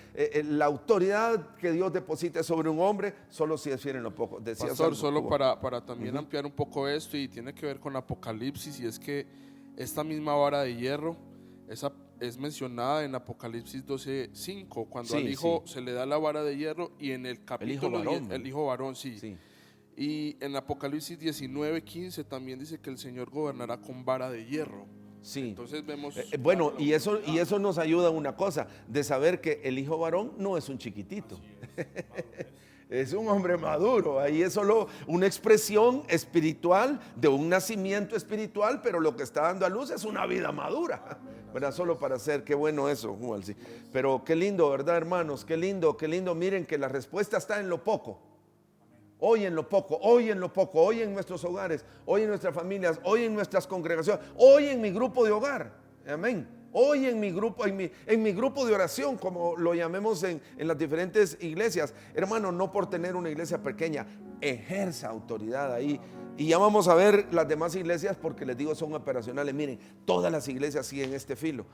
la autoridad que Dios deposite sobre un hombre, solo si es fiel en lo poco. Decías Pastor, algo, solo Cuba. para también ampliar un poco esto, y tiene que ver con Apocalipsis, y es que esta misma vara de hierro, esa es mencionada en Apocalipsis 12:5, cuando Sí, al hijo sí. se le da la vara de hierro, y en el capítulo varón, el hijo varón, sí. Sí. Y en Apocalipsis 19:15 también dice que el Señor gobernará con vara de hierro. Sí. Entonces vemos... Bueno, y eso nos ayuda a una cosa, de saber que el hijo varón no es un chiquitito. Es un hombre maduro, ahí es solo una expresión espiritual de un nacimiento espiritual, pero lo que está dando a luz es una vida madura, ¿verdad? Solo para hacer, qué bueno eso, Juan, sí. Pero qué lindo, ¿verdad, hermanos? Qué lindo, miren que la respuesta está en lo poco. Hoy en lo poco, hoy en lo poco, hoy en nuestros hogares, hoy en nuestras familias, hoy en nuestras congregaciones, hoy en mi grupo de hogar, amén. Hoy en mi grupo, en mi grupo de oración, como lo llamemos en las diferentes iglesias, hermano, no por tener una iglesia pequeña, ejerza autoridad ahí. Y ya vamos a ver las demás iglesias, porque les digo, son operacionales. Miren, todas las iglesias siguen este filo,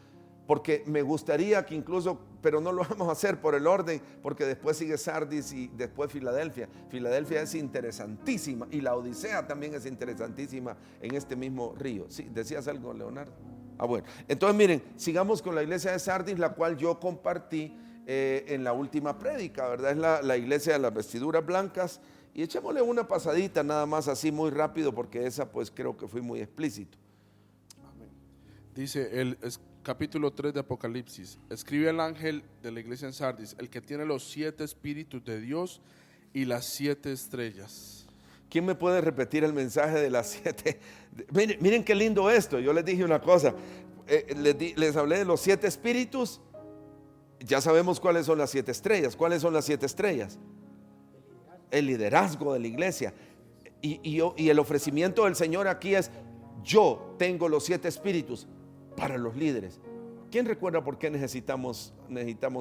porque me gustaría que incluso, pero no lo vamos a hacer por el orden, porque después sigue Sardis y después Filadelfia. Filadelfia es interesantísima, y la Odisea también es interesantísima en este mismo río. Sí, ¿decías algo, Leonardo? Bueno, entonces miren, sigamos con la iglesia de Sardis, la cual yo compartí en la última prédica, ¿verdad? Es la iglesia de las vestiduras blancas, y echémosle una pasadita nada más así muy rápido, porque esa pues creo que fui muy explícito. Dice capítulo 3 de Apocalipsis: escribe el ángel de la iglesia en Sardis, el que tiene los 7 espíritus de Dios y las 7 estrellas. ¿Quién me puede repetir el mensaje de las 7? Miren qué lindo esto. Yo les dije una cosa, les hablé de los 7 espíritus. Ya sabemos cuáles son las 7 estrellas. ¿Cuáles son las 7 estrellas? El liderazgo de la iglesia. Y el ofrecimiento del Señor aquí es: yo tengo los 7 espíritus para los líderes. ¿Quién recuerda por qué necesitamos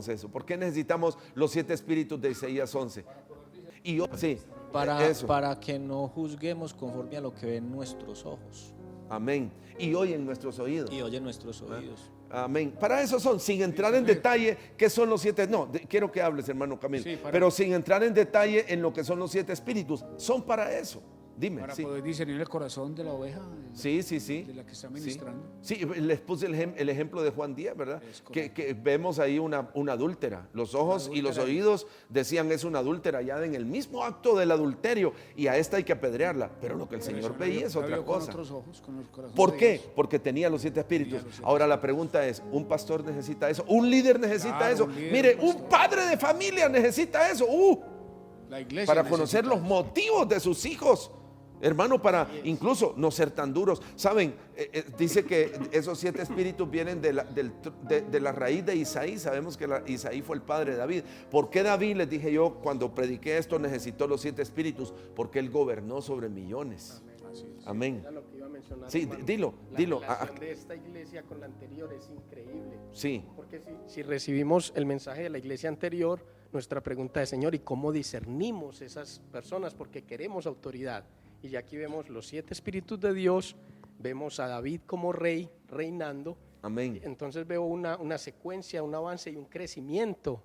eso? ¿Por qué necesitamos los 7 espíritus de Isaías 11? Y yo, sí, para que no juzguemos conforme a lo que ven nuestros ojos. Amén. Y oyen nuestros oídos. Y oyen nuestros oídos. Amén. Para eso son, sin entrar en detalle qué son los 7. No, quiero que hables, hermano Camilo. Sí, pero sin entrar en detalle en lo que son los 7 espíritus, son para eso. Dime. Para Sí. poder discernir el corazón de la oveja, Sí. de la que está ministrando. Sí, les puse el ejemplo de Juan 10, ¿verdad? Es correcto. Que vemos ahí una adúltera. Los ojos y los adúltera. oídos decían: es una adúltera, ya en el mismo acto del adulterio, y a esta hay que apedrearla. Pero lo que el Pero Señor eso veía la es vio otra con cosa. otros ojos, con el corazón ¿Por de qué? Dios. Porque tenía los 7 espíritus. Tenía los 7 Ahora la pregunta es: ¿un pastor necesita eso? ¿Un líder necesita Claro, eso? un líder, Mire, un un pastor. padre de familia necesita eso. La iglesia Para conocer necesita los motivos de sus hijos. Hermano, para incluso no ser tan duros. Saben, dice que esos 7 espíritus vienen de la raíz de Isaí. Sabemos que Isaí fue el padre de David. ¿Por qué David, les dije yo cuando prediqué esto, necesitó los 7 espíritus? Porque él gobernó sobre millones. Amén. Era lo que iba a mencionar, Sí, hermano. dilo. La relación de esta iglesia con la anterior es increíble. Sí. Porque si recibimos el mensaje de la iglesia anterior, nuestra pregunta es: Señor, ¿y cómo discernimos esas personas? Porque queremos autoridad. Y ya aquí vemos los 7 espíritus de Dios, vemos a David como rey, reinando. Amén. Entonces veo una secuencia, un avance y un crecimiento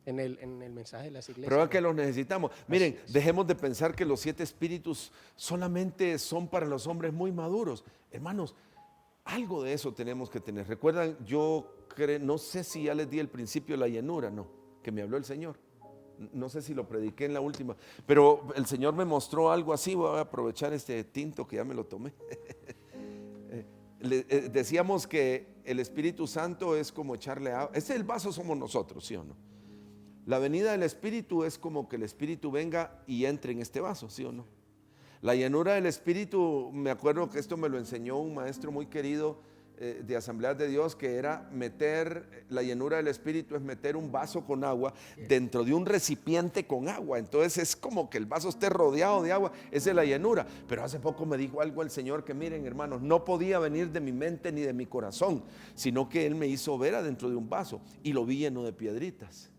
en el mensaje de las iglesias. Prueba que los necesitamos. Miren, dejemos de pensar que los 7 espíritus solamente son para los hombres muy maduros. Hermanos, algo de eso tenemos que tener. Recuerdan, no sé si ya les di el principio de la llenura, no, que me habló el Señor. No sé si lo prediqué en la última, pero el Señor me mostró algo así. Voy a aprovechar este tinto que ya me lo tomé. Decíamos que el Espíritu Santo es como echarle agua. El vaso somos nosotros, ¿sí o no? La venida del Espíritu es como que el Espíritu venga y entre en este vaso, ¿sí o no? La llenura del Espíritu, me acuerdo que esto me lo enseñó un maestro muy querido de Asambleas de Dios, que era meter, la llenura del Espíritu es meter un vaso con agua dentro de un recipiente con agua. Entonces es como que el vaso esté rodeado de agua, esa es la llenura. Pero hace poco me dijo algo el Señor que miren, hermanos, no podía venir de mi mente ni de mi corazón, sino que Él me hizo ver adentro de un vaso y lo vi lleno de piedritas.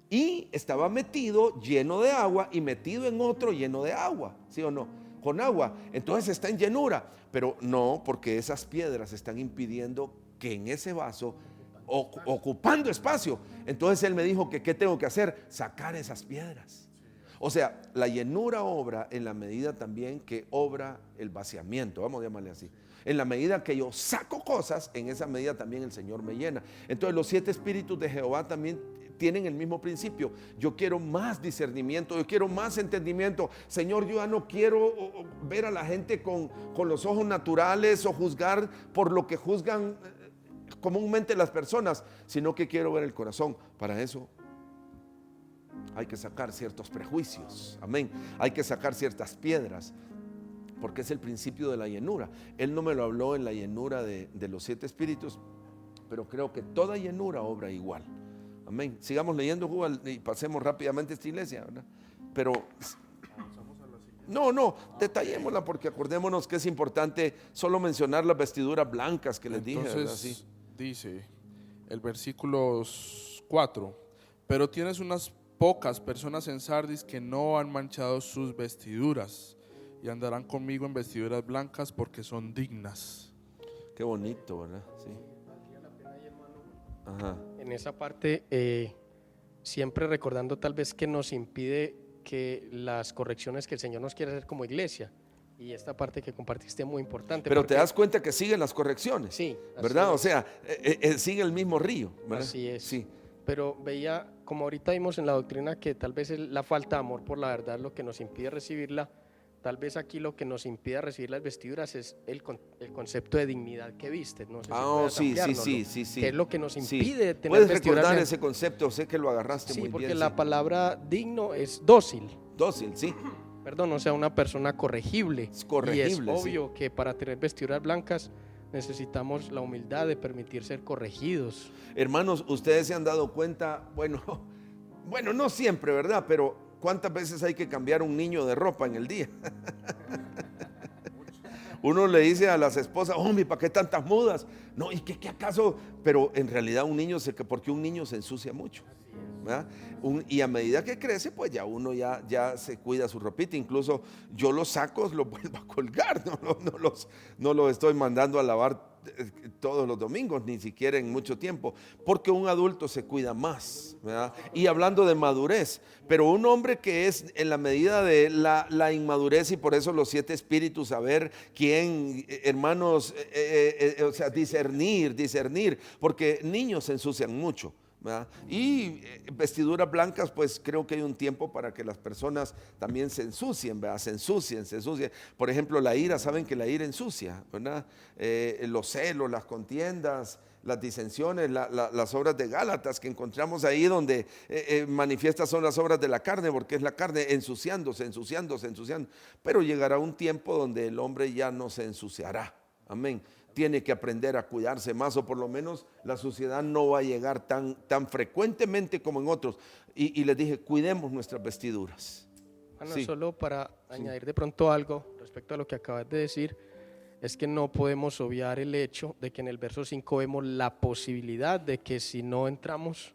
Y estaba metido lleno de agua y metido en otro lleno de agua, ¿sí o no? Con agua, entonces está en llenura, pero no, porque esas piedras están impidiendo que en ese vaso, ocupando espacio, entonces él me dijo que ¿qué tengo que hacer? Sacar esas piedras. O sea, la llenura obra en la medida también que obra el vaciamiento, vamos a llamarle así. En la medida que yo saco cosas, en esa medida también el Señor me llena. Entonces los 7 espíritus de Jehová también tienen el mismo principio. Yo quiero más discernimiento, yo quiero más entendimiento. Señor, yo ya no quiero ver a la gente con los ojos naturales o juzgar por lo que juzgan comúnmente las personas, sino que quiero ver el corazón. Para eso hay que sacar ciertos prejuicios, amén. Hay que sacar ciertas piedras, porque es el principio de la llenura. Él no me lo habló en la llenura de los 7 espíritus, pero creo que toda llenura obra igual. Amén. Sigamos leyendo, y pasemos rápidamente esta iglesia, ¿verdad? Pero no, detallémosla, porque acordémonos que es importante solo mencionar las vestiduras blancas que les dije, ¿verdad? Entonces, dice el versículo 4, pero tienes unas pocas personas en Sardis que no han manchado sus vestiduras y andarán conmigo en vestiduras blancas porque son dignas. Qué bonito, ¿verdad? Sí. Ajá. En esa parte, siempre recordando tal vez que nos impide que las correcciones que el Señor nos quiere hacer como iglesia, y esta parte que compartiste es muy importante. Pero te das cuenta que siguen las correcciones, sí, ¿verdad? O sea, sigue el mismo río, ¿verdad? Así es. Sí. Pero veía, como ahorita vimos en la doctrina, que tal vez la falta de amor por la verdad es lo que nos impide recibirla. Tal vez aquí lo que nos impide recibir las vestiduras es el concepto de dignidad que viste. No sé si sí. ¿Qué es lo que nos impide tener ¿Puedes vestiduras recordar ese concepto? Sé que lo agarraste muy bien. Sí, porque la palabra digno es dócil. Dócil, sí. Perdón, o sea, una persona corregible. Es corregible, y es obvio que para tener vestiduras blancas necesitamos la humildad de permitir ser corregidos. Hermanos, ustedes se han dado cuenta, bueno, no siempre, ¿verdad? Pero ¿cuántas veces hay que cambiar un niño de ropa en el día? Uno le dice a las esposas, hombre, ¿para qué tantas mudas? No, ¿y qué acaso? Pero en realidad porque un niño se ensucia mucho, ¿verdad? Y a medida que crece, pues ya uno ya se cuida su ropita. Incluso yo los sacos los vuelvo a colgar, no los estoy mandando a lavar todos los domingos, ni siquiera en mucho tiempo, porque un adulto se cuida más, ¿verdad? Y hablando de madurez, pero un hombre que es en la medida de la inmadurez, y por eso los 7 espíritus, a ver quién, hermanos, o sea, discernir, porque niños se ensucian mucho, ¿verdad? Y vestiduras blancas, pues creo que hay un tiempo para que las personas también se ensucien, ¿verdad? Se ensucien. Por ejemplo, la ira, saben que la ira ensucia, ¿verdad? Los celos, las contiendas, las disensiones, las obras de Gálatas que encontramos ahí donde manifiestas son las obras de la carne, porque es la carne ensuciándose. Pero llegará un tiempo donde el hombre ya no se ensuciará. Amén. Tiene que aprender a cuidarse más, o por lo menos la suciedad no va a llegar tan frecuentemente como en otros. Y les dije, cuidemos nuestras vestiduras. Bueno, sí. Solo para añadir de pronto algo respecto a lo que acabas de decir, es que no podemos obviar el hecho de que en el verso 5 vemos la posibilidad de que si no entramos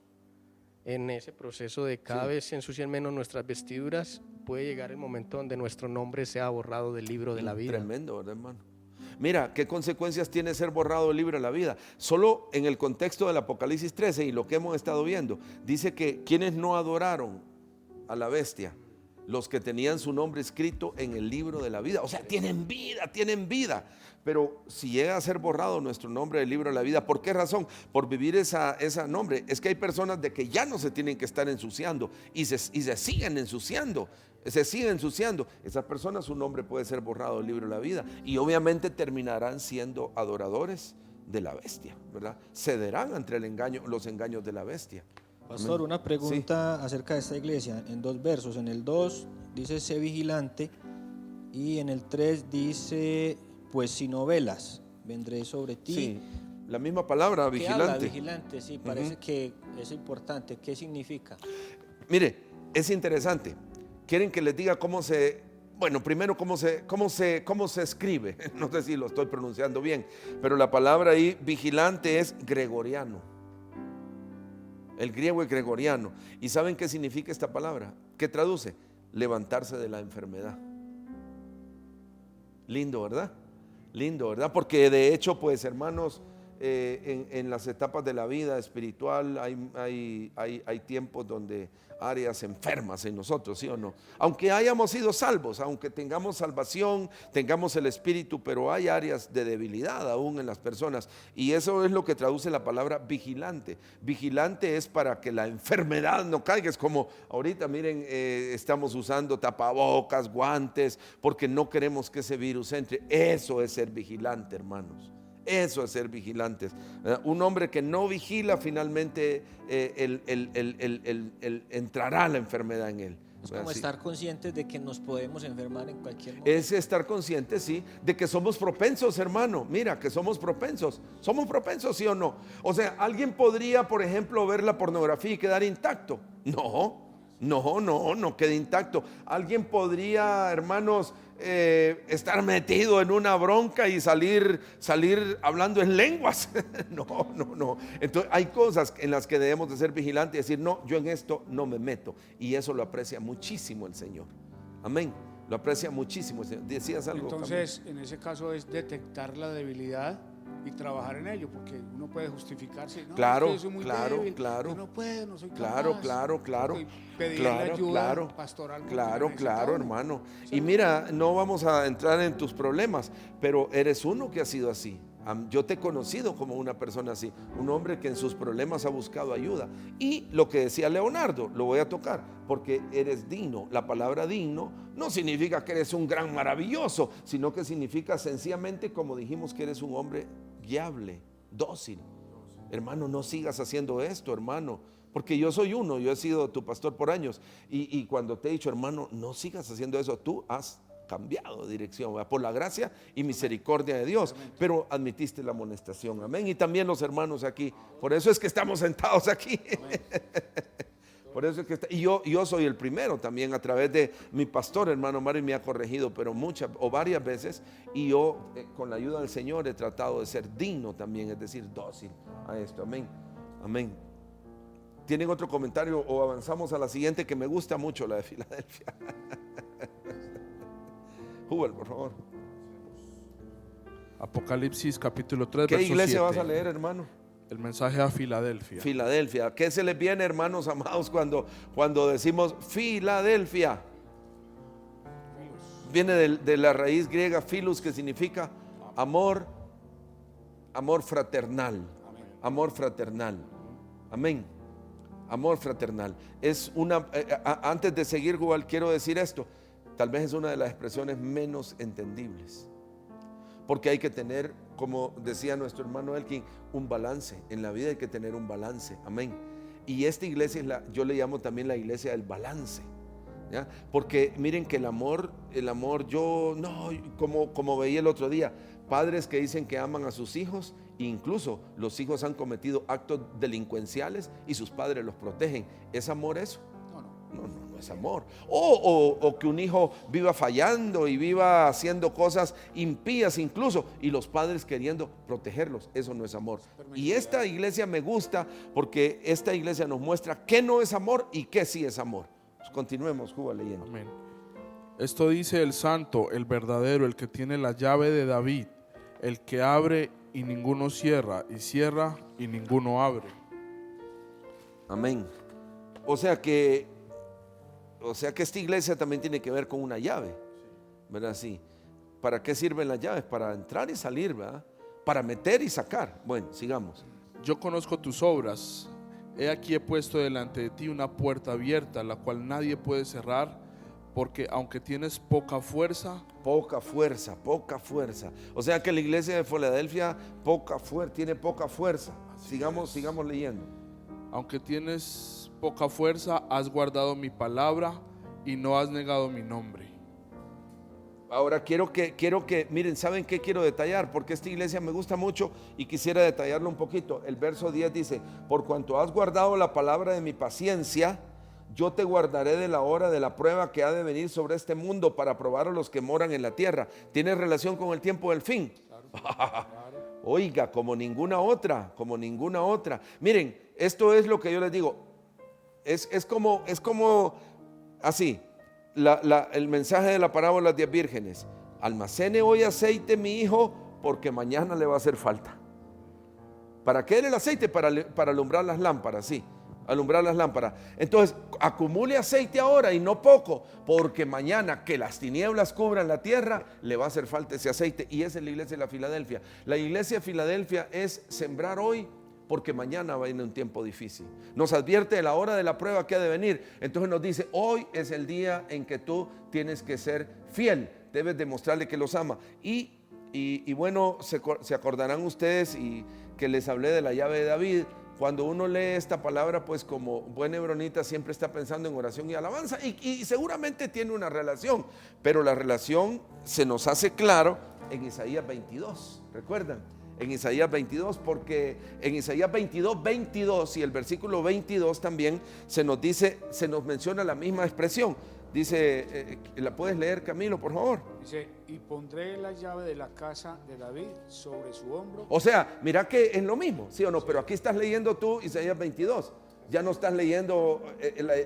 en ese proceso de cada vez se ensucian menos nuestras vestiduras, puede llegar el momento donde nuestro nombre sea borrado del libro de la vida. Tremendo, ¿verdad, hermano? Mira, ¿qué consecuencias tiene ser borrado del libro de la vida? Solo en el contexto del Apocalipsis 13 y lo que hemos estado viendo, dice que quienes no adoraron a la bestia, los que tenían su nombre escrito en el libro de la vida, o sea, tienen vida, pero si llega a ser borrado nuestro nombre del libro de la vida, ¿por qué razón? Por vivir esa nombre. Es que hay personas de que ya no se tienen que estar ensuciando y se siguen ensuciando. Esas personas, su nombre puede ser borrado del libro de la vida y obviamente terminarán siendo adoradores de la bestia, ¿verdad? Cederán ante los engaños de la bestia. Pastor, una pregunta acerca de esta iglesia, en 2 versos. En el 2 dice, sé vigilante, Y en el 3 dice, pues si no velas, vendré sobre ti. Sí, la misma palabra, ¿Qué habla? vigilante. Vigilante, sí, parece que es importante. ¿Qué significa? Mire, es interesante. Quieren que les diga cómo se, bueno, primero cómo se escribe. No sé si lo estoy pronunciando bien, pero la palabra ahí, vigilante, es gregoriano. El griego es gregoriano. ¿Y saben qué significa esta palabra? ¿Qué traduce? Levantarse de la enfermedad. Lindo, ¿verdad? Lindo, ¿verdad? Porque de hecho, pues, hermanos, en las etapas de la vida espiritual hay tiempos donde áreas enfermas en nosotros, ¿sí o no? Aunque hayamos sido salvos, aunque tengamos salvación, tengamos el Espíritu, pero hay áreas de debilidad aún en las personas, y eso es lo que traduce la palabra vigilante. Vigilante es para que la enfermedad no caiga. Es como ahorita, miren, estamos usando tapabocas, guantes, porque no queremos que ese virus entre. Eso es ser vigilante, hermanos. Eso es ser vigilantes. Un hombre que no vigila, finalmente entrará la enfermedad en él. Es como estar conscientes de que nos podemos enfermar en cualquier momento. Es estar conscientes, sí, de que somos propensos, hermano. Mira, que somos propensos. ¿Somos propensos, sí o no? O sea, ¿alguien podría, por ejemplo, ver la pornografía y quedar intacto? No quede intacto. ¿Alguien podría, hermanos, estar metido en una bronca y salir hablando en lenguas? No. Entonces hay cosas en las que debemos de ser vigilantes y decir, no, yo en esto no me meto. Y eso lo aprecia muchísimo el Señor. Amén. Lo aprecia muchísimo el Señor. ¿Decías algo? Entonces, en ese caso es detectar la debilidad y trabajar en ello, porque uno puede justificarse. No, claro, yo soy muy claro, débil, claro. yo no puedo, no soy Claro, capaz. claro. Y pedirle ayuda pastoral. Claro, hermano. Y mira, no vamos a entrar en tus problemas, pero eres uno que ha sido así. Yo te he conocido como una persona así, un hombre que en sus problemas ha buscado ayuda. Y lo que decía Leonardo, lo voy a tocar, porque eres digno. La palabra digno no significa que eres un gran maravilloso, sino que significa sencillamente, como dijimos, que eres un hombre guiable, dócil. Hermano, no sigas haciendo esto, hermano, porque yo soy uno, yo he sido tu pastor por años, y cuando te he dicho, hermano, no sigas haciendo eso, tú has cambiado de dirección, ¿verdad? Por la gracia y misericordia de Dios, pero admitiste la amonestación, amén. Y también los hermanos aquí, por eso es que estamos sentados aquí. Por eso es que y yo soy el primero también, a través de mi pastor, hermano Mario, me ha corregido, pero muchas o varias veces, y yo con la ayuda del Señor he tratado de ser digno también, es decir, dócil a esto, amén. ¿Tienen otro comentario o avanzamos a la siguiente, que me gusta mucho, la de Filadelfia? Jubal, por favor. Apocalipsis capítulo 3, ¿Qué verso iglesia 7. vas a leer, hermano? El mensaje a Filadelfia. Filadelfia. ¿Qué se les viene, hermanos amados, cuando decimos Filadelfia? Viene de la raíz griega philos, que significa amor fraternal. Amor fraternal. Amén. Amor fraternal. Es una, antes de seguir, Jubal, quiero decir esto. Tal vez es una de las expresiones menos entendibles, porque hay que tener, como decía nuestro hermano Elkin, un balance. En la vida hay que tener un balance, amén. Y esta iglesia yo le llamo también la iglesia del balance, ¿ya? Porque miren que el amor, como veía el otro día, padres que dicen que aman a sus hijos, incluso los hijos han cometido actos delincuenciales y sus padres los protegen. ¿Es amor eso? No es amor. O que un hijo viva fallando y viva haciendo cosas impías incluso, y los padres queriendo protegerlos. Eso no es amor. Y esta iglesia me gusta, porque esta iglesia nos muestra qué no es amor y qué sí es amor. Pues continuemos, Juba, leyendo. Amén. Esto dice el santo, el verdadero, el que tiene la llave de David, el que abre y ninguno cierra, y cierra y ninguno abre. Amén. O sea que esta iglesia también tiene que ver con una llave, ¿verdad? Sí. ¿Para qué sirven las llaves? Para entrar y salir, ¿verdad? Para meter y sacar. Bueno, sigamos. Yo conozco tus obras. He aquí he puesto delante de ti una puerta abierta, la cual nadie puede cerrar, porque aunque tienes poca fuerza. O sea que la iglesia de Filadelfia tiene poca fuerza. Sigamos leyendo. Aunque tienes Poca fuerza, has guardado mi palabra y no has negado mi nombre. Ahora quiero que, miren, ¿saben qué quiero detallar? Porque esta iglesia me gusta mucho y quisiera detallarlo un poquito. El verso 10 dice, por cuanto has guardado la palabra de mi paciencia, yo te guardaré de la hora de la prueba que ha de venir sobre este mundo para probar a los que moran en la tierra. ¿Tiene relación con el tiempo del fin? Oiga, como ninguna otra, como ninguna otra. Miren, esto es lo que yo les digo. Es como así. El mensaje de la parábola de las 10 vírgenes: almacene hoy aceite mi hijo, porque mañana le va a hacer falta. ¿Para qué era el aceite? Para alumbrar las lámparas, sí, alumbrar las lámparas. Entonces acumule aceite ahora y no poco, porque mañana que las tinieblas cubran la tierra le va a hacer falta ese aceite. Y esa es la iglesia de la Filadelfia. La iglesia de Filadelfia es sembrar hoy, porque mañana va a venir un tiempo difícil. Nos advierte de la hora de la prueba que ha de venir. Entonces nos dice, hoy es el día en que tú tienes que ser fiel. Debes demostrarle que los ama. Y bueno, se acordarán ustedes y que les hablé de la llave de David. Cuando uno lee esta palabra, pues como buen hebronita siempre está pensando en oración y alabanza. Y seguramente tiene una relación. Pero la relación se nos hace claro en Isaías 22. ¿Recuerdan? En Isaías 22, porque en Isaías 22 y el versículo 22 también se nos dice, se nos menciona la misma expresión. Dice, ¿la puedes leer, Camilo, por favor? Dice, y pondré la llave de la casa de David sobre su hombro. O sea, mira que es lo mismo, ¿sí o no? Pero aquí estás leyendo tú Isaías 22. Ya no estás leyendo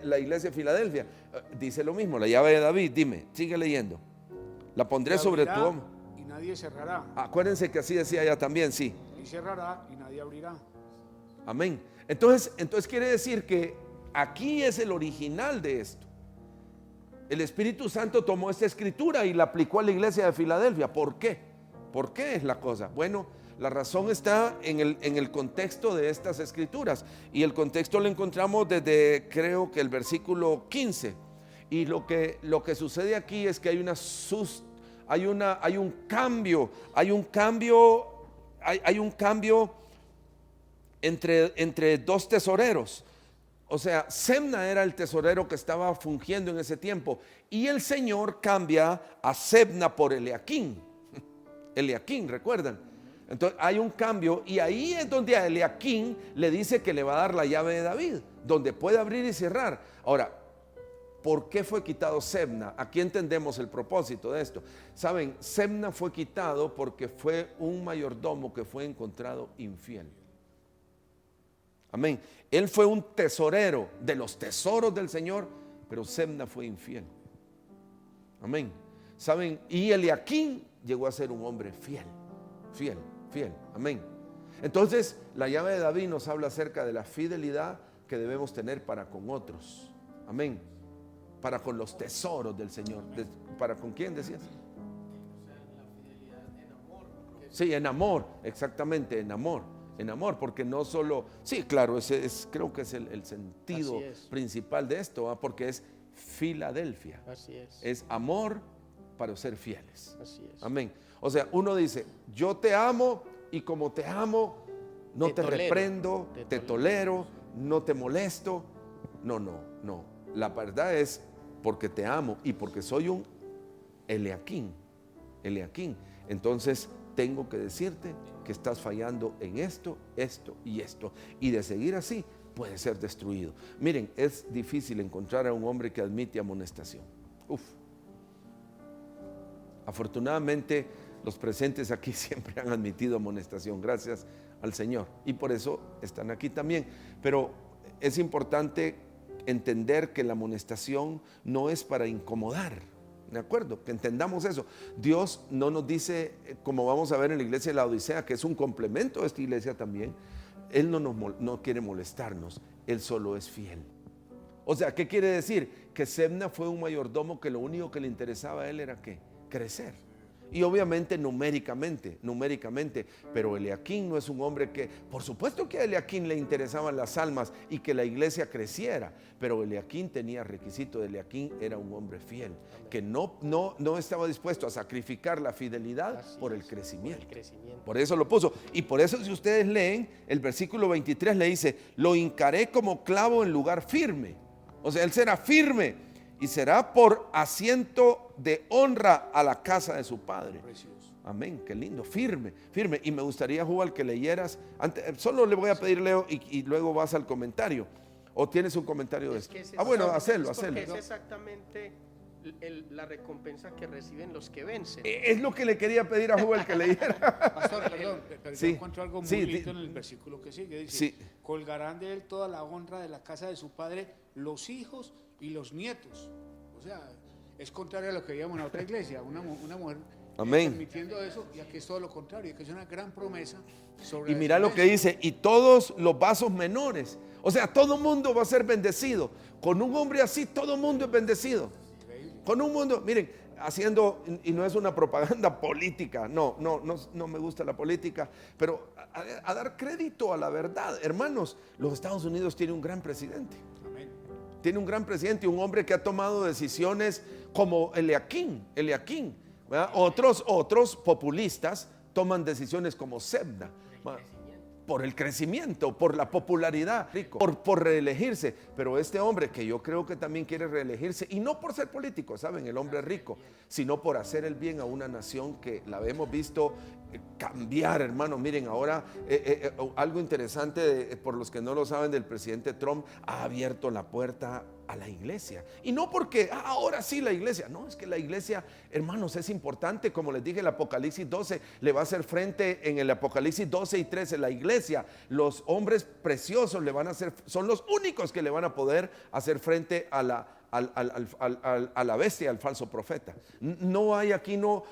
la iglesia de Filadelfia. Dice lo mismo, la llave de David. Dime, sigue leyendo. La pondré sobre tu hombro. Nadie cerrará. Acuérdense que así decía ella también, sí. Y cerrará y nadie abrirá. Amén. Entonces quiere decir que aquí es el original de esto. El Espíritu Santo tomó esta escritura y la aplicó a la iglesia de Filadelfia. ¿Por qué? ¿Por qué es la cosa? Bueno, la razón está en el contexto de estas escrituras. Y el contexto lo encontramos desde, creo que el versículo 15. Y lo que sucede aquí es que hay un cambio entre dos tesoreros. O sea, Sebna era el tesorero que estaba fungiendo en ese tiempo, y el Señor cambia a Sebna por Eliaquín. Eliaquín, ¿recuerdan? Entonces hay un cambio, y ahí es donde a Eliaquín le dice que le va a dar la llave de David, donde puede abrir y cerrar. Ahora, ¿por qué fue quitado Sebna? Aquí entendemos el propósito de esto. Saben, Sebna fue quitado porque fue un mayordomo que fue encontrado infiel. Amén. Él fue un tesorero de los tesoros del Señor, pero Sebna fue infiel. Amén. Saben, y Eliaquín llegó a ser un hombre fiel. Amén. Entonces, la llave de David nos habla acerca de la fidelidad que debemos tener para con otros. Amén. Para con los tesoros del Señor. ¿Para con quién decías? Sí, en amor, exactamente, en amor, porque no solo, sí, claro, creo que es el sentido principal de esto, porque es Filadelfia. Así es. Es amor para ser fieles. Así es. Amén. O sea, uno dice, yo te amo y como te amo, no te reprendo, te tolero, no te molesto. No. La verdad es porque te amo y porque soy un Eliaquín. Entonces tengo que decirte que estás fallando en esto y esto. Y de seguir así puede ser destruido. Miren, es difícil encontrar a un hombre que admite amonestación. Afortunadamente los presentes aquí siempre han admitido amonestación, gracias al Señor. Y por eso están aquí también. Pero es importante entender que la amonestación no es para incomodar, ¿de acuerdo? Que entendamos eso. Dios no nos dice, como vamos a ver en la iglesia de la Odisea, que es un complemento de esta iglesia también. Él no quiere molestarnos, Él solo es fiel. O sea, ¿qué quiere decir? Que Sebna fue un mayordomo que lo único que le interesaba a él era ¿qué? Crecer. Y obviamente numéricamente, pero Eliaquín no es un hombre que, por supuesto que a Eliaquín le interesaban las almas y que la iglesia creciera, pero Eliaquín tenía requisito. Eliaquín era un hombre fiel, que no estaba dispuesto a sacrificar la fidelidad por el crecimiento. Por eso lo puso. Y por eso, si ustedes leen el versículo 23, le dice, lo hincaré como clavo en lugar firme. O sea, él será firme. y será por asiento de honra a la casa de su padre. Precioso. Amén, qué lindo, firme, firme. Y me gustaría, Jubal, que leyeras, solo le voy a pedir, Leo, y luego vas al comentario. ¿O tienes un comentario de esto? Bueno, hacelo. Es exactamente la recompensa que reciben los que vencen. Es lo que le quería pedir a Jubal que leyera. Pastor, perdón, pero Sí. yo encuentro algo muy Sí, lindo en el versículo que sigue. Dice, Sí. colgarán de él toda la honra de la casa de su padre, los hijos y los nietos. O sea, es contrario a lo que veíamos en otra iglesia, una mujer Amén. permitiendo eso, y aquí es todo lo contrario, que es una gran promesa sobre Y la mira lo que descendencia. dice, y todos los vasos menores. O sea, todo mundo va a ser bendecido. Con un hombre así, todo mundo es bendecido. Con un mundo, miren, haciendo, y no es una propaganda política, no me gusta la política, pero a dar crédito a la verdad. Hermanos, los Estados Unidos tienen un gran presidente. Amén. Tiene un gran presidente, un hombre que ha tomado decisiones como Eliaquín, ¿verdad? Otros populistas toman decisiones como Sebna, por el crecimiento, por la popularidad, por reelegirse. Pero este hombre, que yo creo que también quiere reelegirse, y no por ser político, ¿saben? El hombre rico, sino por hacer el bien a una nación que la hemos visto cambiar, hermano. Miren, ahora algo interesante, por los que no lo saben, del presidente Trump ha abierto la puerta a la iglesia. Y no porque ahora sí la iglesia, no, es que la iglesia, hermanos, es importante. Como les dije, el Apocalipsis 12 le va a hacer frente en el Apocalipsis 12 y 13. La iglesia, los hombres preciosos le van a hacer, son los únicos que le van a poder hacer frente a la bestia, al falso profeta. No hay aquí, no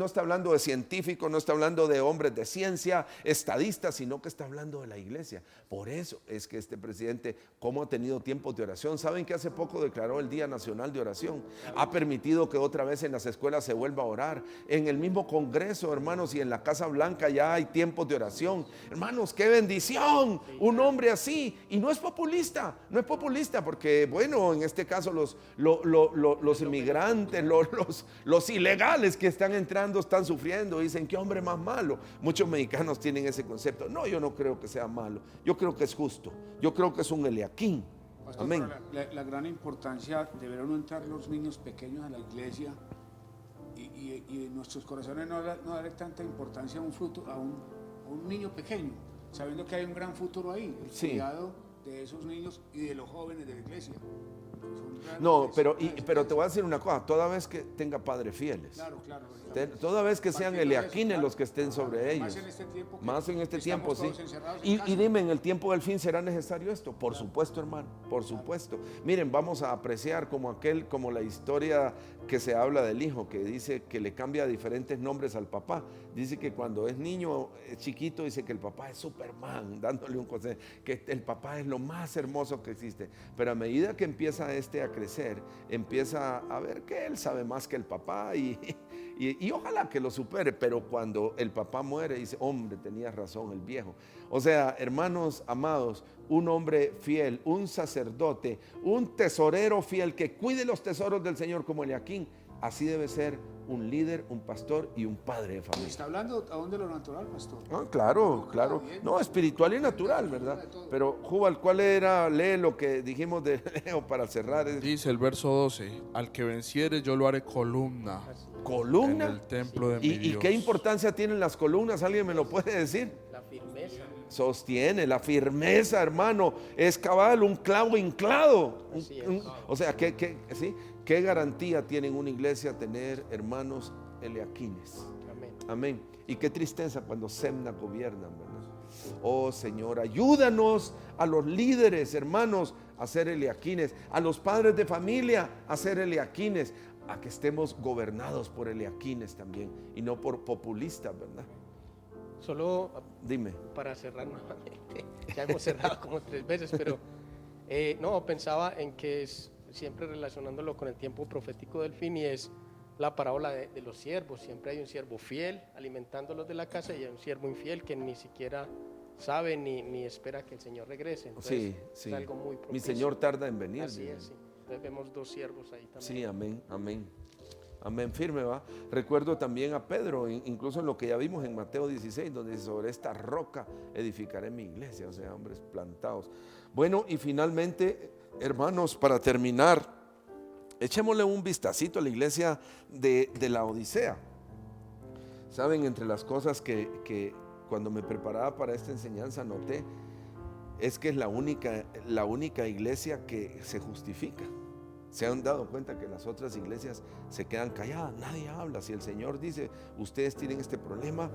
está hablando de científicos, no está hablando de hombres de ciencia, estadistas, sino que está hablando de la iglesia. Por eso es que este presidente, como ha tenido tiempos de oración, saben que hace poco declaró el Día Nacional de Oración, ha permitido que otra vez en las escuelas se vuelva a orar, en el mismo Congreso, hermanos, y en la Casa Blanca ya hay tiempos de oración. Hermanos, qué bendición, un hombre así. Y no es populista, porque bueno, en este caso los inmigrantes, los ilegales que están entrando están sufriendo, dicen qué hombre más malo. Muchos mexicanos tienen ese concepto. No, yo no creo que sea malo, yo creo que es justo, yo creo que es un Eliaquín. Pastor, Amén. la gran importancia de ver no entrar los niños pequeños a la iglesia y en nuestros corazones no darle tanta importancia a un fruto, a un niño pequeño, sabiendo que hay un gran futuro ahí, el Sí. cuidado de esos niños y de los jóvenes de la iglesia. No, pero te voy a decir una cosa, toda vez que tenga padres fieles, Claro. toda vez que sean Partiendo de eso, Eliaquines claro. los que estén sobre Más ellos. en este tiempo que Más en este tiempo, estamos sí. todos encerrados en Y casa. dime, ¿en el tiempo del fin será necesario esto? Por supuesto, hermano, por supuesto. Miren, vamos a apreciar como la historia que se habla del hijo, que dice que le cambia diferentes nombres al papá. Dice que cuando es niño, es chiquito, dice que el papá es Superman, dándole un consejo, que el papá es lo más hermoso que existe. Pero a medida que empieza a crecer, empieza a ver que él sabe más que el papá y ojalá que lo supere. Pero cuando el papá muere, dice, hombre, tenía razón el viejo. O sea, hermanos amados, un hombre fiel, un sacerdote, un tesorero fiel que cuide los tesoros del Señor como Eliaquín, así debe ser un líder, un pastor y un padre de familia. ¿Está hablando aún de lo natural, pastor? Ah, claro. No, espiritual y natural, ¿verdad? Pero, Jubal, ¿cuál era? Lee lo que dijimos de Leo para cerrar. Dice el verso 12, al que venciere yo lo haré columna ¿Columna? en el templo de mi ¿Y Dios. qué importancia tienen las columnas? ¿Alguien me lo puede decir? La firmeza. Sostiene la firmeza, hermano. Es cabal, un clavo hinclado. Así es. O sea, ¿sí? ¿Qué garantía tiene en una iglesia tener hermanos Eliaquines? Amén. Amén. Y qué tristeza cuando Semna gobiernan, ¿verdad? Oh Señor, ayúdanos a los líderes, hermanos, a ser Eliaquines, a los padres de familia a ser Eliaquines, a que estemos gobernados por Eliaquines también y no por populistas, ¿verdad? Solo Dime. para cerrar nuevamente, ya hemos cerrado como 3 veces, pero no, pensaba en que es siempre relacionándolo con el tiempo profético del fin, y es la parábola de los siervos. Siempre hay un siervo fiel alimentando a los de la casa y hay un siervo infiel que ni siquiera sabe ni espera que el Señor regrese. Entonces, Sí. es algo muy propicio. Mi Señor tarda en venir. Así es, sí. Entonces vemos 2 siervos ahí también. Sí, amén, firme va. Recuerdo también a Pedro, incluso en lo que ya vimos en Mateo 16, donde dice, sobre esta roca edificaré mi iglesia, o sea, hombres plantados. Bueno, y finalmente, hermanos, para terminar, Echémosle un vistacito a la iglesia de la Odisea. Saben, entre las cosas que cuando me preparaba para esta enseñanza noté, es que es la única iglesia que se justifica. Se han dado cuenta que las otras iglesias se quedan calladas, nadie habla. Si el Señor dice, ustedes tienen este problema,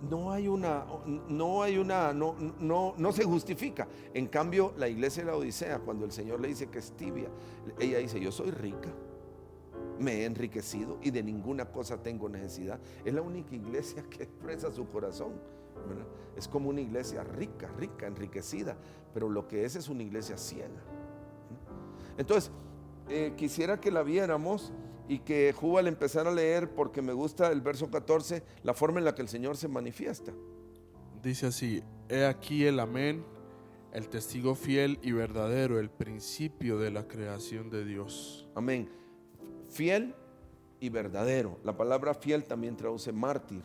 no se justifica. En cambio, la iglesia de la Odisea, cuando el Señor le dice que es tibia, ella dice, yo soy rica, me he enriquecido y de ninguna cosa tengo necesidad. Es la única iglesia que expresa su corazón, ¿verdad? Es como una iglesia rica, enriquecida, pero lo que es una iglesia ciega. Entonces, quisiera que la viéramos y que Jubal empezara a leer, porque me gusta el verso 14, la forma en la que el Señor se manifiesta. Dice así: he aquí el amén, el testigo fiel y verdadero, el principio de la creación de Dios. Amén. Fiel y verdadero. La palabra fiel también traduce mártir.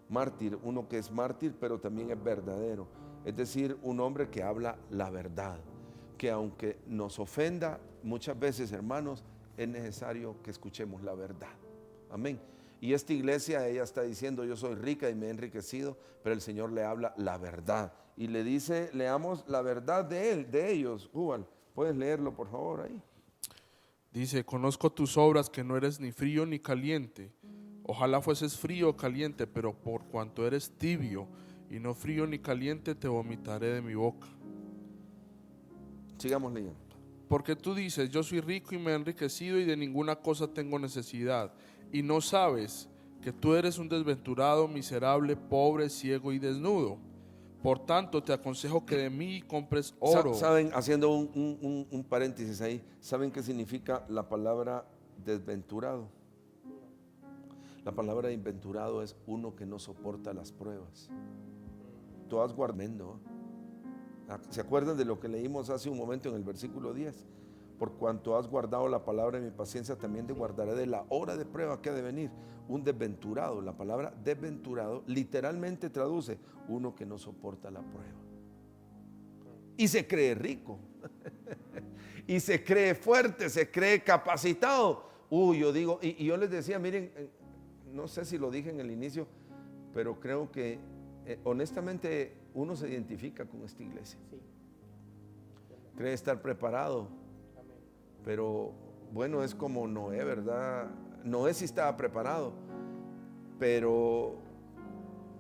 Mártir, uno que es mártir, pero también es verdadero. Es decir, un hombre que habla la verdad. Que aunque nos ofenda, muchas veces, hermanos, es necesario que escuchemos la verdad. Amén. Y esta iglesia, ella está diciendo, yo soy rica y me he enriquecido, pero el Señor le habla la verdad. Y le dice, leamos la verdad de él, de ellos. Jubal, ¿puedes leerlo por favor ahí? Dice: conozco tus obras, que no eres ni frío ni caliente. Ojalá fueses frío o caliente, pero por cuanto eres tibio y no frío ni caliente, te vomitaré de mi boca. Sigamos leyendo. Porque tú dices, yo soy rico y me he enriquecido y de ninguna cosa tengo necesidad, y no sabes que tú eres un desventurado, miserable, pobre, ciego y desnudo. Por tanto, te aconsejo que de mí compres oro. Saben, haciendo un paréntesis ahí, ¿saben qué significa la palabra desventurado? La palabra desventurado es uno que no soporta las pruebas. Tú has guardado. ¿Se acuerdan de lo que leímos hace un momento en el versículo 10? Por cuanto has guardado la palabra de mi paciencia, también te guardaré de la hora de prueba que ha de venir. Un desventurado, la palabra desventurado literalmente traduce uno que no soporta la prueba. Y se cree rico. Y se cree fuerte, se cree capacitado. Yo digo, y yo les decía, miren, no sé si lo dije en el inicio, pero creo que honestamente uno se identifica con esta iglesia. Cree estar preparado, pero bueno, es como Noé, ¿verdad? Noé sí estaba preparado, pero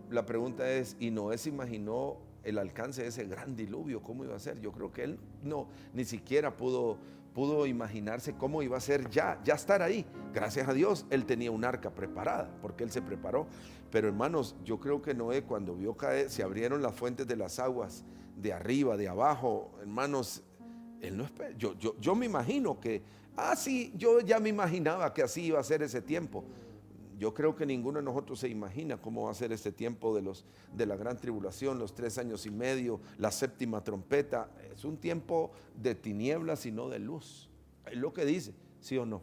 la pregunta es, ¿y Noé se imaginó el alcance de ese gran diluvio? ¿Cómo iba a ser? Yo creo que él ni siquiera pudo imaginarse cómo iba a ser ya estar ahí. Gracias a Dios, él tenía un arca preparada, porque él se preparó. Pero hermanos, yo creo que Noé, cuando vio caer, se abrieron las fuentes de las aguas, de arriba, de abajo, hermanos, él no espera. Yo me imagino que, sí, yo ya me imaginaba que así iba a ser ese tiempo. Yo creo que ninguno de nosotros se imagina cómo va a ser este tiempo de la gran tribulación, los 3 años y medio, la séptima trompeta. Es un tiempo de tinieblas y no de luz. Es lo que dice, ¿sí o no?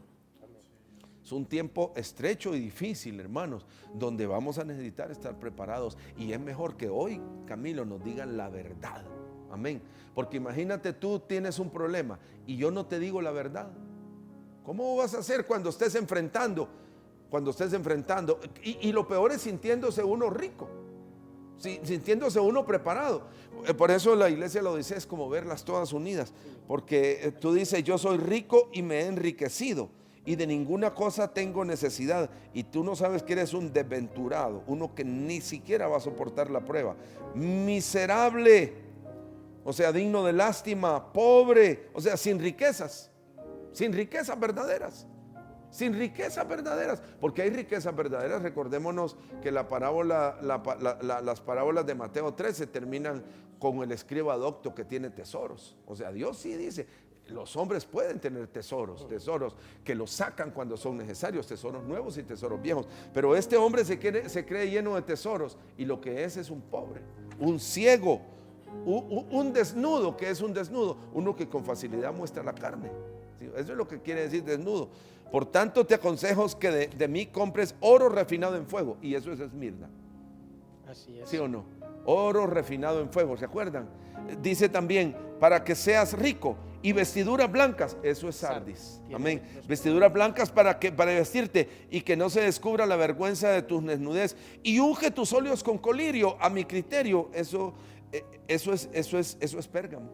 Es un tiempo estrecho y difícil, hermanos, donde vamos a necesitar estar preparados. Y es mejor que hoy, Camilo, nos digan la verdad. Amén. Porque imagínate, tú tienes un problema y yo no te digo la verdad. ¿Cómo vas a hacer cuando estés enfrentando? Y lo peor es sintiéndose uno rico, sintiéndose uno preparado. Por eso la iglesia lo dice, es como verlas todas unidas, porque tú dices, yo soy rico y me he enriquecido y de ninguna cosa tengo necesidad, y tú no sabes que eres un desventurado, uno que ni siquiera va a soportar la prueba, miserable, o sea, digno de lástima, pobre, o sea, sin riquezas verdaderas. Sin riquezas verdaderas, porque hay riquezas verdaderas. Recordémonos que las parábolas de Mateo 13 terminan con el escriba docto que tiene tesoros. O sea, Dios sí dice, los hombres pueden tener tesoros que los sacan cuando son necesarios, tesoros nuevos y tesoros viejos. Pero este hombre se cree lleno de tesoros y lo que es un pobre, un ciego, un desnudo. ¿Qué es un desnudo? Uno que con facilidad muestra la carne. ¿Sí? Eso es lo que quiere decir desnudo. Por tanto, te aconsejo que de mí compres oro refinado en fuego. Y eso es Esmirna. Así es. ¿Sí o no? Oro refinado en fuego, ¿se acuerdan? Dice también, para que seas rico Y vestiduras blancas, eso es sardis. Sardis. Amén. Tiene los Vestiduras blancas para vestirte y que no se descubra la vergüenza de tu desnudez. Y unge tus óleos con colirio. A mi criterio, eso es Pérgamo.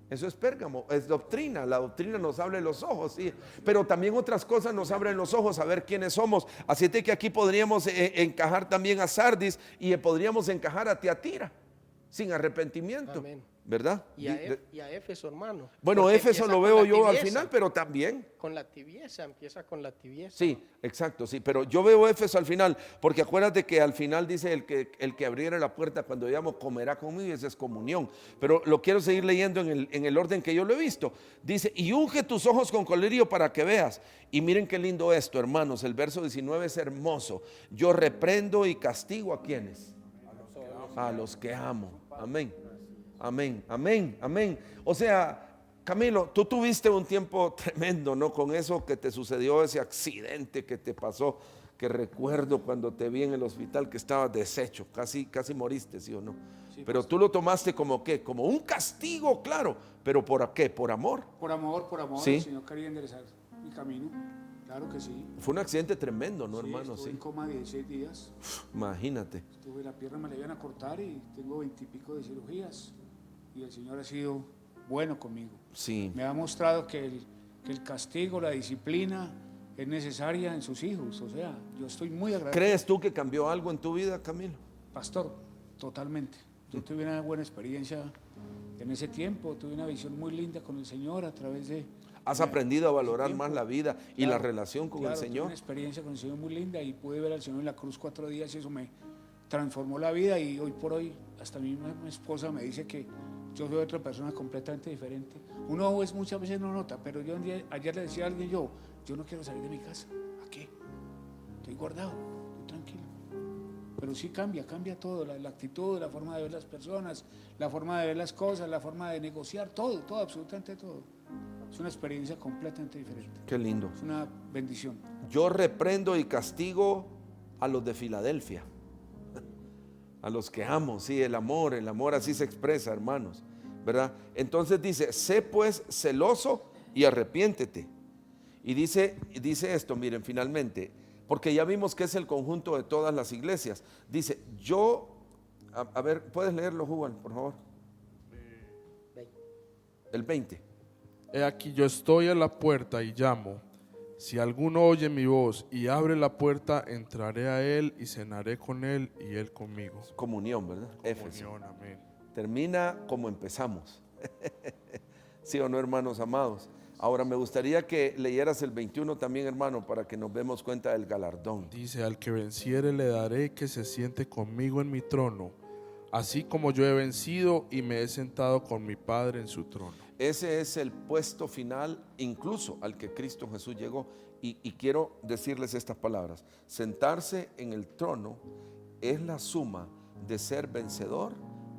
Eso es Pérgamo, es doctrina. La doctrina nos abre los ojos, sí, pero también otras cosas nos abren los ojos a ver quiénes somos. Así es de que aquí podríamos encajar también a Sardis y podríamos encajar a Tiatira sin arrepentimiento. Amén. ¿Verdad? Y a Éfeso, hermano. Bueno, Porque Éfeso empieza lo con veo la yo al tibieza, final, pero también. Con la tibieza, empieza con la tibieza. Sí, exacto, sí, pero yo veo Éfeso al final, porque acuérdate que al final dice el que abriera la puerta cuando llamo comerá conmigo, y esa es comunión. Pero lo quiero seguir leyendo en el orden que yo lo he visto. Dice, y unge tus ojos con colirio para que veas. Y miren qué lindo esto, hermanos, el verso 19 es hermoso. Yo reprendo y castigo a quienes. A los que amo. Amén. Amén, amén, amén. O sea, Camilo, tú tuviste un tiempo tremendo, ¿no? Con eso que te sucedió, ese accidente que te pasó, que recuerdo cuando te vi en el hospital que estabas deshecho, casi moriste, ¿sí o no? Sí, pero tú lo tomaste como ¿qué? Como un castigo, claro, pero ¿por qué? ¿Por amor? Por amor, Sí. el Señor quería enderezar mi camino. Claro que sí. Fue un accidente tremendo, ¿no, Sí, hermano? estuve Sí, en coma 16 días. imagínate. Estuve, la pierna me la iban a cortar y tengo 20 y pico de cirugías. Y el Señor ha sido bueno conmigo. Sí, Me ha mostrado que el castigo, la disciplina es necesaria en sus hijos. O sea, yo estoy muy agradecido. ¿crees tú que cambió algo en tu vida, Camilo? Pastor, totalmente. Yo tuve una buena experiencia en ese tiempo, tuve una visión muy linda con el Señor a través de... ¿Has aprendido a valorar tiempo. más la vida y la relación con el Tuve Señor? una experiencia con el Señor muy linda y pude ver al Señor en la cruz 4 días y eso me transformó la vida y hoy por hoy hasta mi esposa me dice que yo soy otra persona completamente diferente. Uno es muchas veces no nota, pero yo ayer le decía a alguien yo no quiero salir de mi casa. ¿A qué? Estoy guardado, estoy tranquilo. Pero sí cambia todo, la actitud, la forma de ver las personas, la forma de ver las cosas, la forma de negociar, todo, absolutamente todo. Es una experiencia completamente diferente. Qué lindo. Es una bendición. Yo reprendo y castigo a los de Filadelfia, a los que amo, sí, el amor así se expresa, hermanos, ¿verdad? Entonces dice, sé pues celoso y arrepiéntete. Y dice esto, miren, finalmente, porque ya vimos que es el conjunto de todas las iglesias. Dice, a ver, ¿puedes leerlo, Juan, por favor? El 20. He aquí yo estoy a la puerta y llamo. Si alguno oye mi voz y abre la puerta, entraré a él y cenaré con él y él conmigo. Comunión, ¿verdad? Éfeso. Comunión, amén. Termina como empezamos. ¿Sí o no, hermanos amados? Ahora me gustaría que leyeras el 21 también, hermano, para que nos demos cuenta del galardón. Dice, al que venciere le daré que se siente conmigo en mi trono, así como yo he vencido y me he sentado con mi Padre en su trono. Ese es el puesto final, incluso al que Cristo Jesús llegó. Y quiero decirles estas palabras. Sentarse en el trono es la suma de ser vencedor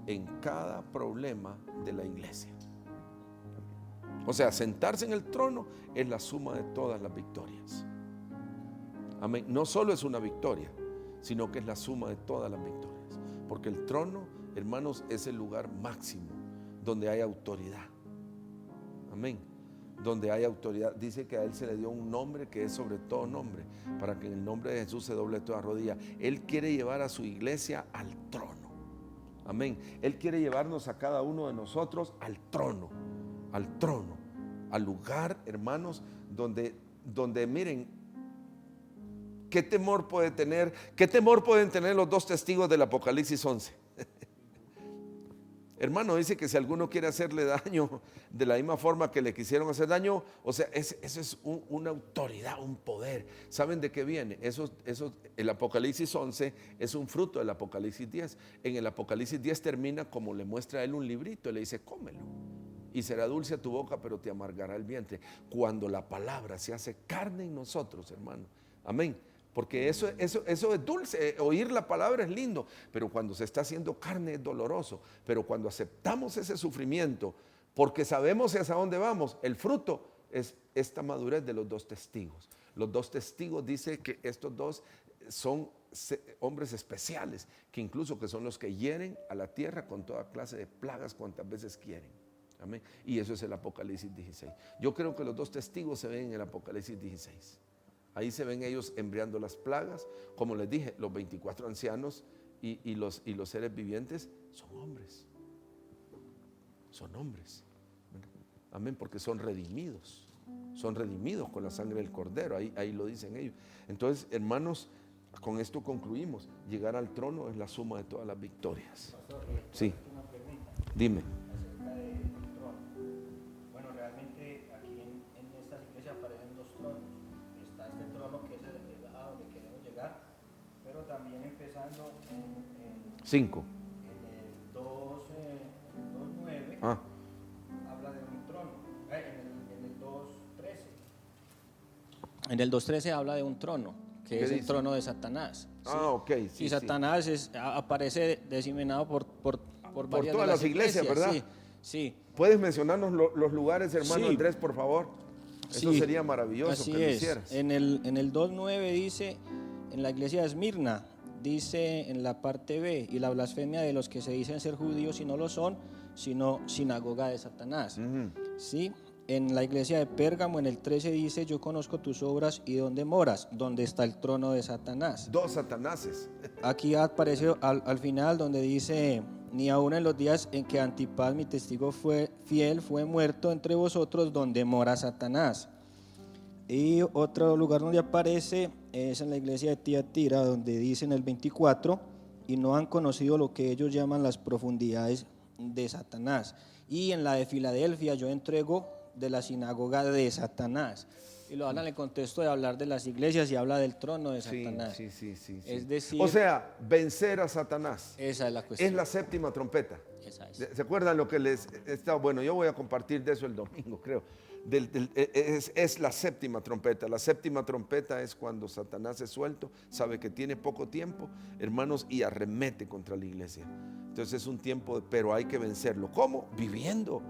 en cada problema de la iglesia. O sea, sentarse en el trono es la suma de todas las victorias. Amén. No solo es una victoria, sino que es la suma de todas las victorias. Porque el trono, hermanos, es el lugar máximo donde hay autoridad. Amén. Donde hay autoridad. Dice que a él se le dio un nombre que es sobre todo nombre, para que en el nombre de Jesús se doble toda rodilla. Él quiere llevar a su iglesia al trono. Amén. Él quiere llevarnos a cada uno de nosotros al trono, al lugar, hermanos, donde miren, qué temor pueden tener los dos testigos del Apocalipsis 11. Hermano, dice que si alguno quiere hacerle daño de la misma forma que le quisieron hacer daño, o sea, eso es una autoridad, un poder. ¿Saben de qué viene? El Apocalipsis 11 es un fruto del Apocalipsis 10. En el Apocalipsis 10 termina como le muestra a él un librito y le dice, cómelo. Y será dulce a tu boca, pero te amargará el vientre. Cuando la palabra se hace carne en nosotros, hermano. Amén. Porque eso es dulce, oír la palabra es lindo, pero cuando se está haciendo carne es doloroso. Pero cuando aceptamos ese sufrimiento, porque sabemos hacia dónde vamos, el fruto es esta madurez de los dos testigos. Los dos testigos dice que estos dos son hombres especiales, que incluso que son los que hieren a la tierra con toda clase de plagas cuantas veces quieren. Amén. Y eso es el Apocalipsis 16. Yo creo que los dos testigos se ven en el Apocalipsis 16. Ahí se ven ellos embriagando las plagas. Como les dije, los 24 ancianos y los seres vivientes son hombres. Son hombres. Amén, porque son redimidos. Son redimidos con la sangre del Cordero. Ahí lo dicen ellos. Entonces, hermanos, con esto concluimos. Llegar al trono es la suma de todas las victorias. Sí. Dime. Acerca del trono. Bueno, realmente aquí en estas iglesias aparecen dos tronos. Está este trono que es a donde queremos llegar, pero también empezando en 5. el 2:9 habla de un trono. En el 2:13. En el 2:13 habla de un trono, que es el trono de Satanás. Ok. Sí, y Satanás aparece diseminado por varias todas de las iglesias, ¿verdad? Sí. ¿Puedes mencionarnos los lugares, hermano Sí. Andrés, por favor? Eso Sí, sería maravilloso así que lo es. hicieras. En el 2:9 dice, en la iglesia de Esmirna, dice en la parte B, y la blasfemia de los que se dicen ser judíos y no lo son, sino sinagoga de Satanás. ¿Sí? En la iglesia de Pérgamo, en el 13 dice, yo conozco tus obras y dónde moras, donde está el trono de Satanás. Dos Satanases. Aquí aparece al final donde dice, ni aun en los días en que Antipas, mi testigo fiel, fue muerto entre vosotros, donde mora Satanás. Y otro lugar donde aparece es en la iglesia de Tiatira, donde dice en el 24, y no han conocido lo que ellos llaman las profundidades de Satanás. Y en la de Filadelfia, yo entrego de la sinagoga de Satanás. Y lo habla en el contexto de hablar de las iglesias y habla del trono de Satanás. Sí. Es decir, O sea, vencer a Satanás esa es la cuestión. es la séptima trompeta. Esa es. ¿Se acuerdan lo que les está? Bueno, yo voy a compartir de eso el domingo, creo. Es la séptima trompeta. La séptima trompeta es cuando Satanás es suelto, sabe que tiene poco tiempo, hermanos, y arremete contra la iglesia. Entonces es un tiempo, pero hay que vencerlo. ¿Cómo? Viviendo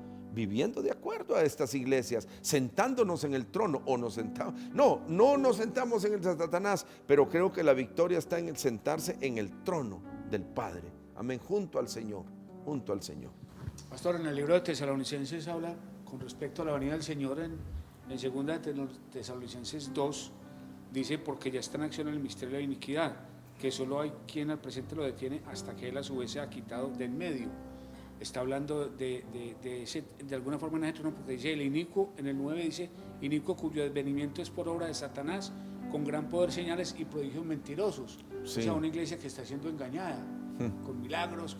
de acuerdo a estas iglesias, sentándonos en el trono o nos sentamos. No nos sentamos en el Satanás, pero creo que la victoria está en el sentarse en el trono del Padre. Amén, junto al Señor. Pastor, en el libro de Tesalonicenses habla con respecto a la venida del Señor en 2 Tesalonicenses 2, dice, porque ya está en acción el misterio de la iniquidad, que solo hay quien al presente lo detiene hasta que él a su vez se ha quitado del medio. Está hablando de alguna forma en ese trono, porque dice el inicuo, en el 9 dice, inicuo cuyo advenimiento es por obra de Satanás, con gran poder, señales y prodigios mentirosos. Sí. O sea, una iglesia que está siendo engañada, con milagros,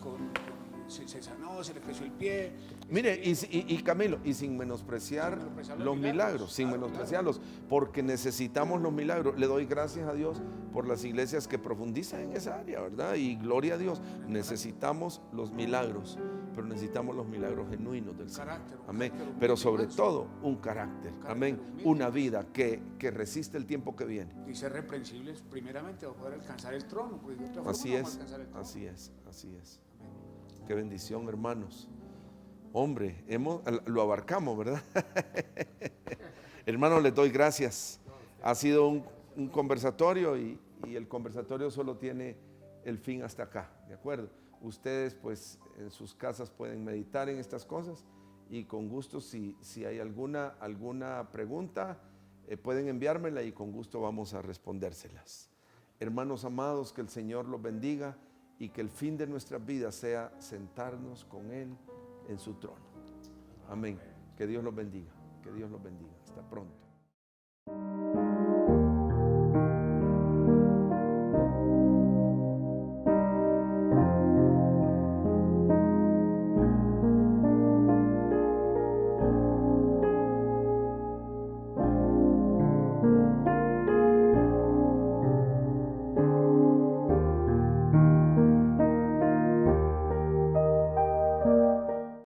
se sanó, se le creció el pie. Mire, y Camilo, y sin menospreciar los milagros, sin menospreciarlos, porque necesitamos los milagros. Le doy gracias a Dios por las iglesias que profundizan en esa área, ¿verdad? Y gloria a Dios, necesitamos los milagros, pero necesitamos los milagros genuinos del Señor. Amén. Pero sobre todo, un carácter, amén. Una vida que resiste el tiempo que viene. Y ser reprensibles primeramente para poder alcanzar el trono, porque de otra forma Así no vamos a es, alcanzar el trono. así es. Qué bendición, hermanos. Hombre, lo abarcamos, ¿verdad? Hermanos, les doy gracias. Ha sido un conversatorio y el conversatorio solo tiene el fin hasta acá, ¿de acuerdo? Ustedes, pues, en sus casas pueden meditar en estas cosas y con gusto, si hay alguna pregunta, pueden enviármela y con gusto vamos a respondérselas. Hermanos amados, que el Señor los bendiga y que el fin de nuestras vidas sea sentarnos con Él en su trono. Amén. Que Dios los bendiga. Hasta pronto.